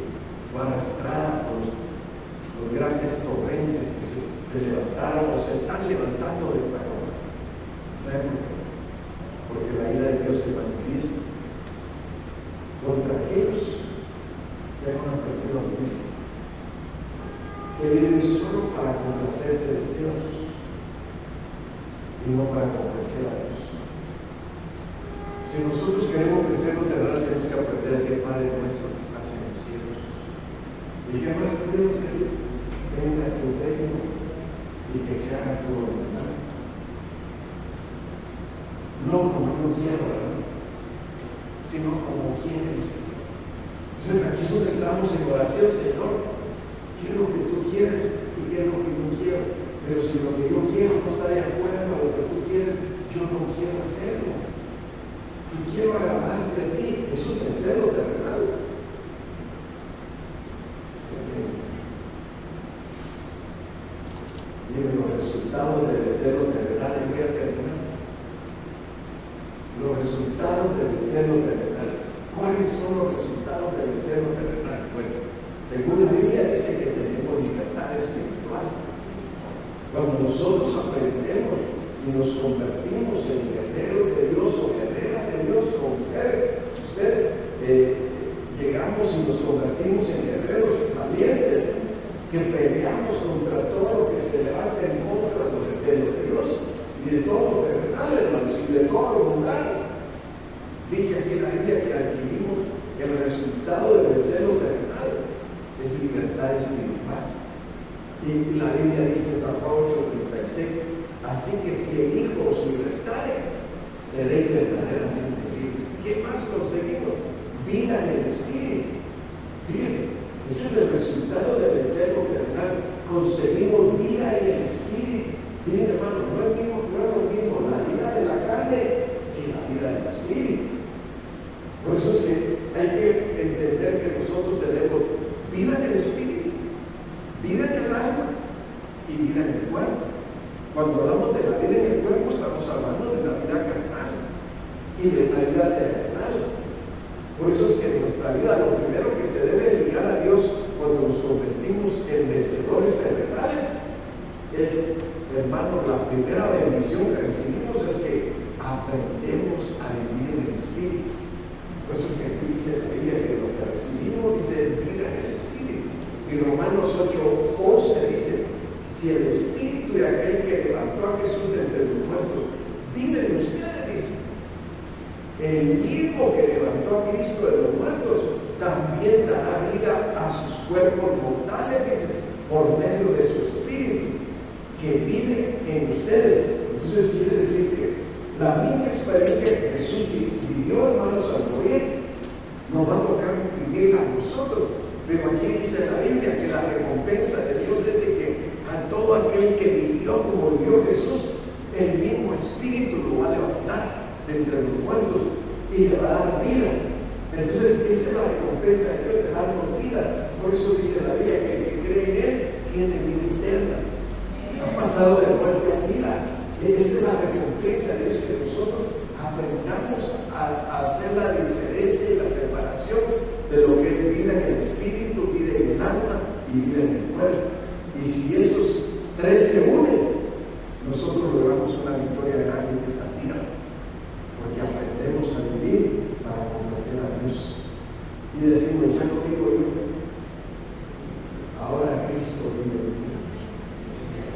fue arrastrada por los grandes torrentes que se levantaron o se están levantando de Paraguay. ¿Saben por qué? Porque la ira de Dios se manifiesta contra aquellos que han aprendido a vivir, que viven solo para complacerse deseos y no para complacer a Dios. Si nosotros queremos crecer en terrenal, tenemos que aprender a decir: Padre nuestro que estás en los cielos. ¿Y qué más tenemos que decir? Venga tu reino y que se haga tu voluntad. No como yo quiero, ¿verdad?, sino como quieres. Entonces aquí es donde entramos en oración: Señor, ¿qué es lo que tú quieres y qué es lo que yo quiero? Pero si lo que yo quiero no está de acuerdo a lo que tú quieres, yo no quiero hacerlo. Yo quiero agradarte a ti. Es un deseo terrenal. Miren los resultados del deseo terrenal. En voy a terminar. Los resultados del deseo terrenal. ¿Cuáles son los resultados del deseo terrenal? Bueno, según la Biblia dice que tenemos libertad espiritual. Cuando nosotros aprendemos y nos convertimos en guerreros de Dios o guerreras de Dios, como ustedes llegamos y nos convertimos en guerreros valientes que peleamos contra todo lo que se levanta en contra de Dios y de todo lo terrenal, hermanos, y de todo lo mundano. Dice aquí en la Biblia que adquirimos el resultado del deseo terrenal, es libertad espiritual. Y la Biblia dice en San Juan 8:36: así que si el Hijo os libertare, seréis verdaderamente libres. ¿Qué más conseguimos? Vida en el Espíritu. Fíjense, ese es el resultado del deseo terrenal. Conseguimos vida en el Espíritu. Miren, hermano, no es lo mismo la vida de la carne que la vida del Espíritu. Por eso es que hay que entender que nosotros tenemos vida en el Espíritu, vida en el alma y vida en el cuerpo. Cuando hablamos de la vida en el cuerpo, estamos hablando de la vida carnal y de la vida terrenal. Por eso es que en nuestra vida lo primero que se debe ligar a Dios cuando nos convertimos en vencedores terrenales es, hermano, la primera bendición que recibimos es que aprendemos a vivir en el Espíritu. Por eso es que aquí dice la Biblia que lo que recibimos dice vida en el Espíritu. Y Romanos 8:11 dice: si el Espíritu de aquel que levantó a Jesús de entre los muertos vive en ustedes, dice, el mismo que levantó a Cristo de los muertos también dará vida a sus cuerpos mortales, dice, por medio de su Espíritu que vive en ustedes. Entonces quiere decir que la misma experiencia que Jesús vivió, hermanos, al morir, nos va a tocar vivirla a nosotros. Pero aquí dice la Biblia que la recompensa de Dios es de que a todo aquel que vivió como vivió Jesús, el mismo Espíritu lo va a levantar de entre los muertos y le va a dar vida. Entonces esa es la recompensa de Dios, de darnos vida. Por eso dice la Biblia que el que cree en Él tiene vida eterna. Ha pasado de muerte a vida. Esa es la recompensa de Dios, que nosotros aprendamos a hacer la diferencia y la separación de lo que es vida en el Espíritu, vida en el alma y vida en el cuerpo. Y si esos tres se unen, nosotros logramos una victoria grande en esta tierra, porque aprendemos a vivir para complacer a Dios y decimos: ya no vivo yo, ahora Cristo vive en ti,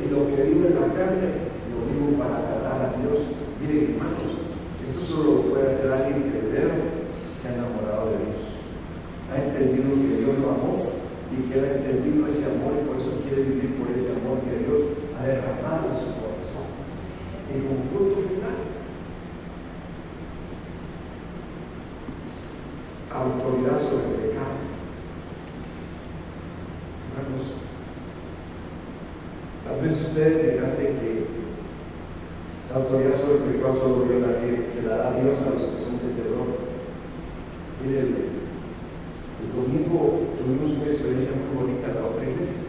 y lo que vivo en la carne lo vivo para agradar a Dios. Miren, hermanos, esto solo lo puede hacer alguien que de veras se ha enamorado de Dios, ha entendido que Dios lo amó y que él ha entendido ese amor, y por eso quiere vivir por ese amor que Dios ha derramado en su corazón. Y como punto final, autoridad sobre el pecado. Hermanos, tal vez ustedes dirán de que la autoridad sobre el pecado solo se la da Dios a los que son vencedores. Miren, el domingo tuvimos una experiencia muy bonita en la otra iglesia.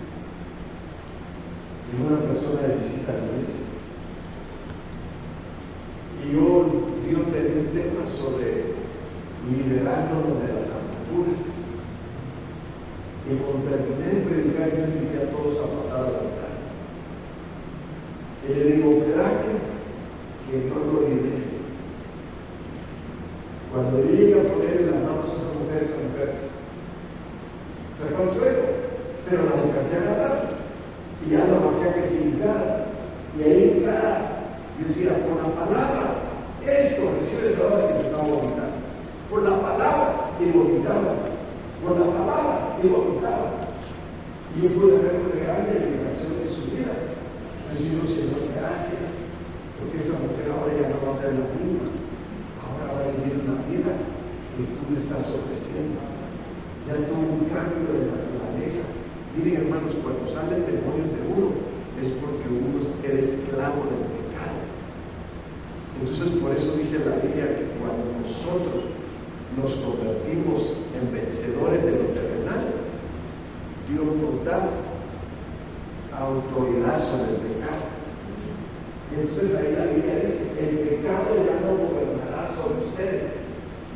Llegó una persona de visita a la iglesia y Dios me dio un tema sobre liberándonos de las ataduras. Y cuando terminé de predicar, yo invité a todos a pasar al altar. Y le digo, que Dios lo libere. Cuando yo llegué a ponerle las manos a esa mujer se fue al suelo, pero la boca se agarraba. Y ya la bajé a que se hincara. Y ahí hincara, yo decía, por la palabra, esto recibe esa hora que me estaba vomitando. Por la palabra, y vomitaba. Por la palabra, y vomitaba. Y yo pude ver una grande liberación de su vida. Yo digo, Señor, gracias, porque esa mujer ahora ya no va a ser la misma. Ahora va a vivir una vida que tú me estás ofreciendo. Ya tuvo un cambio de naturaleza. Miren, hermanos, cuando salen demonios de uno, es porque uno era esclavo del pecado. Entonces, por eso dice la Biblia que cuando nosotros nos convertimos en vencedores de lo terrenal, Dios nos da autoridad sobre el pecado. Y entonces ahí la Biblia dice, el pecado ya no gobernará sobre ustedes,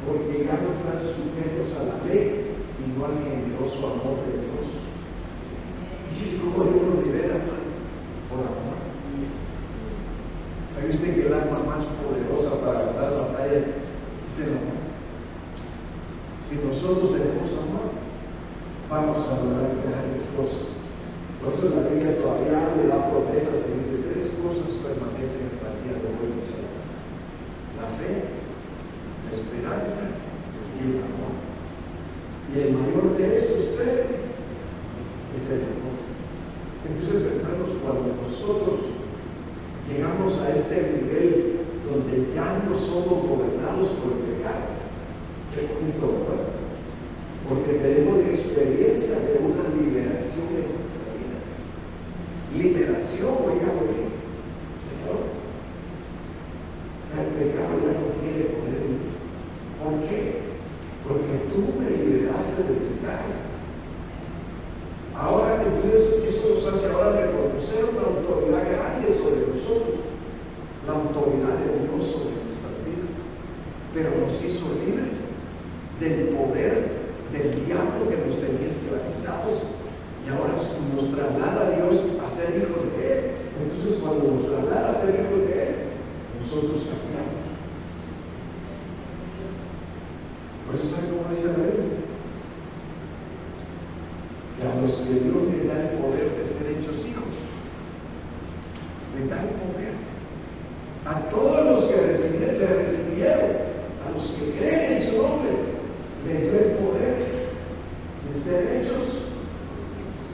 porque ya no están sujetos a la ley, sino al generoso amor de Dios. Fíjese cómo Dios nos libera, hermano, por amor. ¿Sabe usted que el arma más poderosa para ganar batallas es el amor? Si nosotros tenemos amor, vamos a lograr grandes cosas. Por eso la Biblia todavía le da promesas y dice, 3 cosas permanecen hasta el día de hoy, la fe, la esperanza y el amor. Y el mayor de esos 3 es el amor. Entonces, hermanos, cuando nosotros llegamos a este nivel donde ya no somos gobernados por el pecado, qué bonito, ¿verdad? Porque tenemos la experiencia de una liberación en nuestra vida. Liberación, oigamos bien, Señor. El pecado ya no tiene poder. ¿Por qué? Porque tú me liberaste del pecado. Ahora, entonces, eso nos hace ahora reconocer una autoridad grande sobre nosotros, la autoridad de Dios sobre nuestras vidas, pero nos hizo libres del poder del diablo que nos tenía esclavizados, y ahora nos traslada a Dios a ser hijos de Él. Entonces, cuando nos traslada a ser hijos de Él, nosotros cambiamos. Por eso, ¿saben cómo dice la Biblia? Que a los que Dios le da el poder de ser hechos hijos, le da el poder. A todos los que le recibieron, a los que creen en su nombre, le dio el poder de ser hechos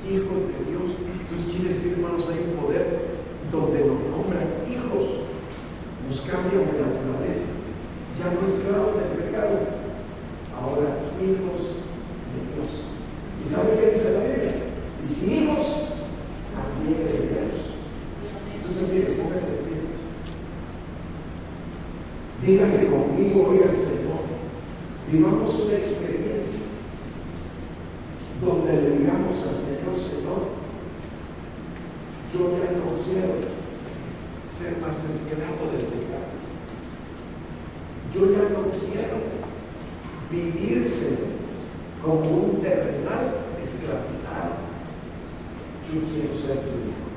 hijos de Dios. Entonces quiere decir, hermanos, hay un poder donde nos nombran hijos, nos cambia de naturaleza, ya no esclavos del pecado, ahora hijos de Dios. ¿Y sabe qué dice la Biblia? Y si hijos, también herederos. Entonces mire, póngase de pie. Díganle conmigo hoy al Señor, vivamos una experiencia donde le digamos al Señor, Señor, yo ya no quiero ser más esclavo del pecado. Yo ya no quiero vivir, Señor, como un terrenal esclavizado. Yo quiero ser tu hijo.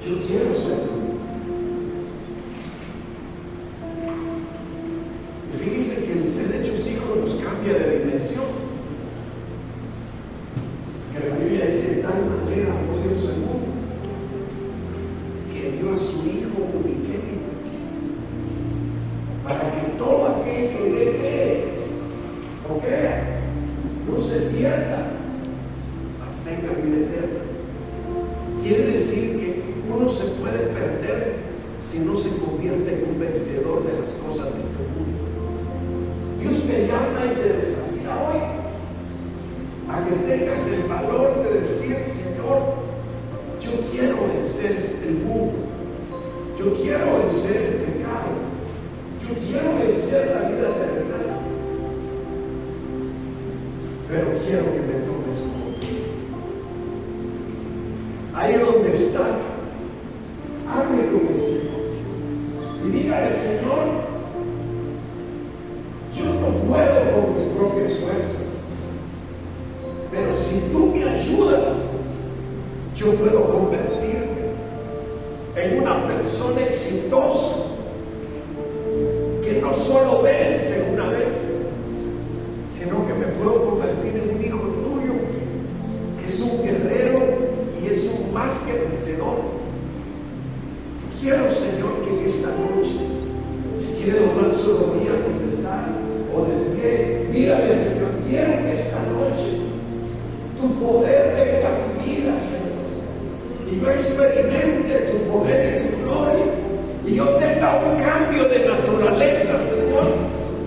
Yo quiero ser tu hijo. Y fíjense que el ser hechos hijos nos cambia de dimensión. Que la Biblia dice, de tal manera amó Dios al mundo, que dio a su Hijo unigénito, para que todo aquel que le cree o crea no se pierda, mas tenga vida eterna. Quiere decir que uno se puede perder si no se convierte en un vencedor de las cosas de este mundo. Dios te llama y te desafía hoy a que tengas el valor de decir, Señor, yo quiero vencer el mundo, yo quiero vencer el pecado, yo quiero vencer la vida terrenal, pero quiero que me tomes como tú. Ahí donde está, haga dígale, Señor, yo no puedo con mis propias fuerzas, pero si tú me ayudas, yo puedo convertirme en una persona exitosa que no solo vence una vez, sino que me puedo convertir en un hijo tuyo, que es un guerrero y es un más que vencedor. Quiero, Señor, que en esta noche, si quiere doblar su rodilla donde está o de pie, dígale, Señor, quiero que esta noche tu poder venga a mi vida, Señor, y yo experimente tu poder y tu gloria, y yo tenga un cambio de naturaleza, Señor,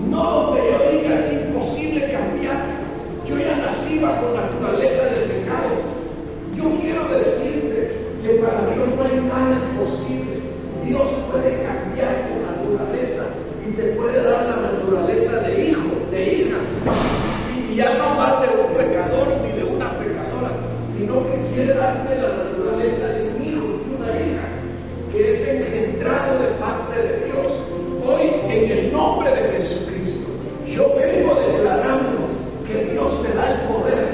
no donde yo diga es imposible cambiar. Yo ya nací bajo naturaleza del pecado. Yo quiero decirte que para Dios no hay nada imposible. Dios puede cambiar tu naturaleza y te puede dar la naturaleza de hijo, de hija. Y ya no más de un pecador ni de una pecadora, sino que quiere darte la naturaleza de un hijo y una hija, que es engendrado de parte de Dios. Hoy, en el nombre de Jesucristo, yo vengo declarando que Dios te da el poder,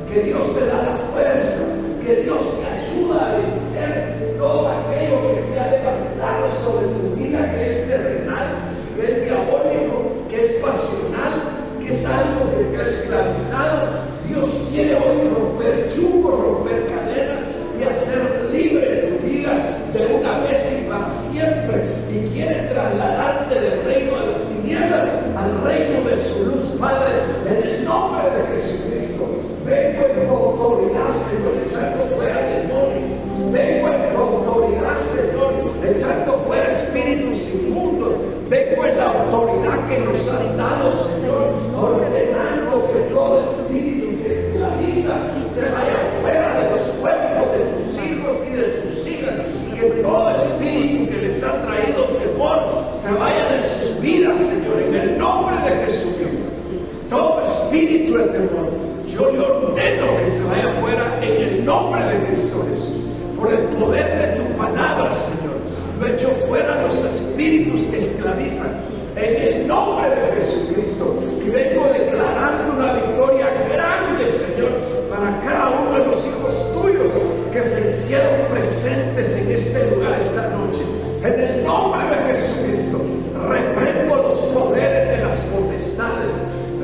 que Dios te da la fuerza, que Dios te ayuda a vencer todo aquello que se ha levantado sobre tu vida, que es terrenal, que es diabólico, que es pasional, que es algo que te ha esclavizado. Dios quiere hoy romper yugos, romper cadenas y hacer libre tu vida de una vez y para siempre, y quiere trasladarte del reino de las tinieblas al reino de su luz. Padre, en el nombre de Jesucristo, vengo en tu autoridad, Señor, echando fuera demonios. Vengo en tu autoridad, Señor, echando fuera espíritus inmundos. Vengo en la autoridad que nos has dado, Señor, ordenando que todo espíritu que esclaviza se vaya fuera de los cuerpos de tus hijos y de tus hijas. Que todo espíritu que les ha traído temor se vaya de sus vidas, Señor, en el nombre de Jesucristo. Todo espíritu de temor, yo le ordeno que se vaya fuera en el nombre de Cristo Jesús. Por el poder de tu palabra, Señor, yo echo fuera los espíritus que esclavizan en el nombre de Jesucristo. Y vengo declarando una victoria grande, Señor, para cada uno de los hijos tuyos que se hicieron presentes en este lugar esta noche. En el nombre de Jesucristo, reprendo los poderes de las potestades,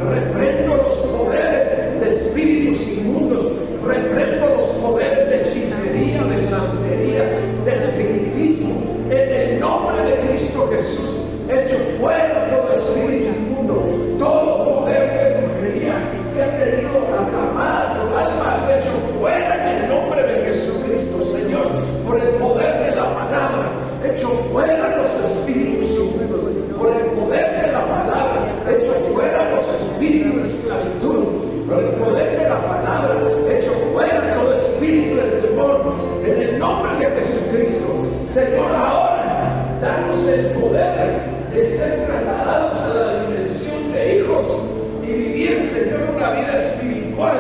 reprendo los poderes de espíritus inmundos, reprendo los poderes de hechicería, de santería, de espiritismo. En el nombre de Cristo Jesús, echo fuera todo espíritu inmundo, todo poder de brujería que ha tenido atrapada tu alma, echo fuera en el nombre de Jesucristo, Señor, por el poder de la palabra. Echo fuera los espíritus inmundos, por el poder de la palabra. Echo fuera los espíritus de esclavitud, por el poder de la palabra. Echo fuera todo espíritu de temor, en el nombre de Jesucristo. Señor, ahora danos el poder de ser trasladados a la dimensión de hijos y vivir, Señor, una vida espiritual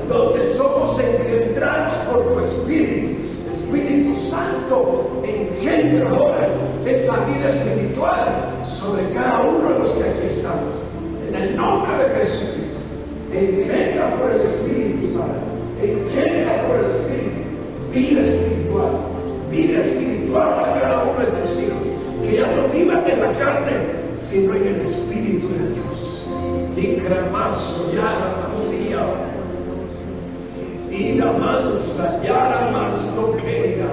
donde somos engendrados por tu Espíritu. Espíritu Santo, engendra ahora esa vida espiritual sobre cada uno de los que aquí estamos. En el nombre de Jesucristo, engendra por el Espíritu, Padre. Engendra por el Espíritu vida espiritual. Vida espiritual a cada uno de tus hijos, que ya no vivan en la carne, sino en el Espíritu de Dios. Y cramazo, ya la vacía. Y la mansa, ya la más toquera.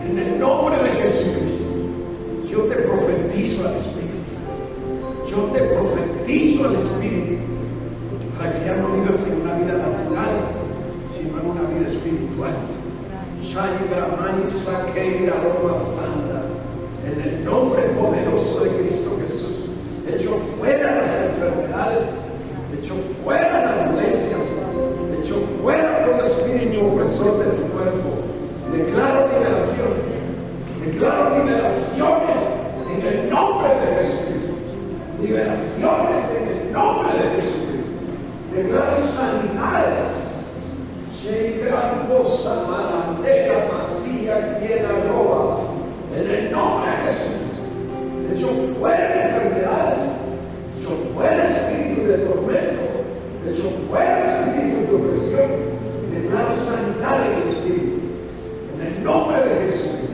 En el nombre de Jesucristo, yo te profetizo al Espíritu. Yo te profetizo al Espíritu, para que ya no vivas en una vida natural, sino en una vida espiritual. En el nombre poderoso de Cristo Jesús, echo fuera las enfermedades, echo fuera las dolencias, echo fuera todo espíritu opresor de tu cuerpo. Declaro liberaciones en el nombre de Jesucristo. Liberaciones en el nombre de Jesucristo. Declaro sanidades. En el nombre de Jesús, Echo fuera enfermedades. Echo fuera espíritu de tormento. Echo fuera espíritu de opresión. Declaro sanidad en el espíritu. En el nombre de Jesucristo.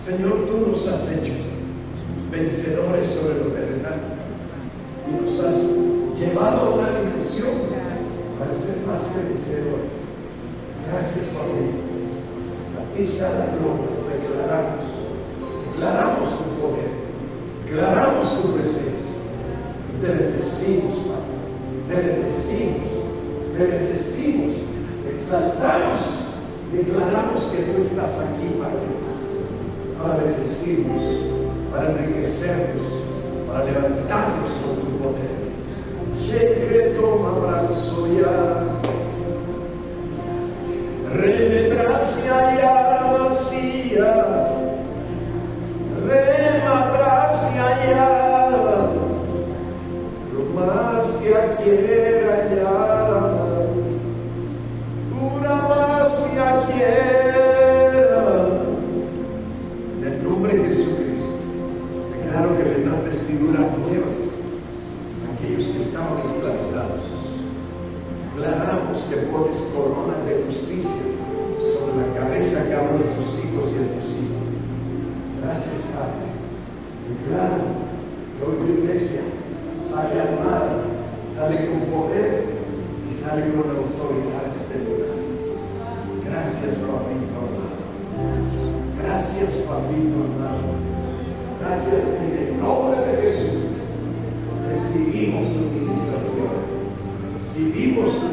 Señor, tú nos has hecho vencedores sobre lo terrenal. Y nos has llevado a una dimensión para ser más que vencedores. Gracias, Padre. A ti sea la gloria. Declaramos tu poder, declaramos tu presencia. Te bendecimos, Padre. Te bendecimos, exaltamos, declaramos que tú estás aquí, Padre, para bendecirnos, para enriquecernos, para levantarnos con tu poder. Secreto abrazo ya, remebracia ya vacía, remebracia ya, lo más que quiera ya, una más que quiera. En el nombre de Jesucristo, declaro que vendrán vestiduras nuevas aquellos que estaban esclavizados. Declaramos que pones coronas de justicia sobre la cabeza de cada uno de tus hijos y de tus hijos. Gracias, Padre. Declaro que hoy tu iglesia sale armada, sale con poder y sale con autoridad a este lugar. Gracias, Papito amado. Gracias, Papito amado. Gracias en el nombre de Jesús. Recibimos tu administración, recibimos tu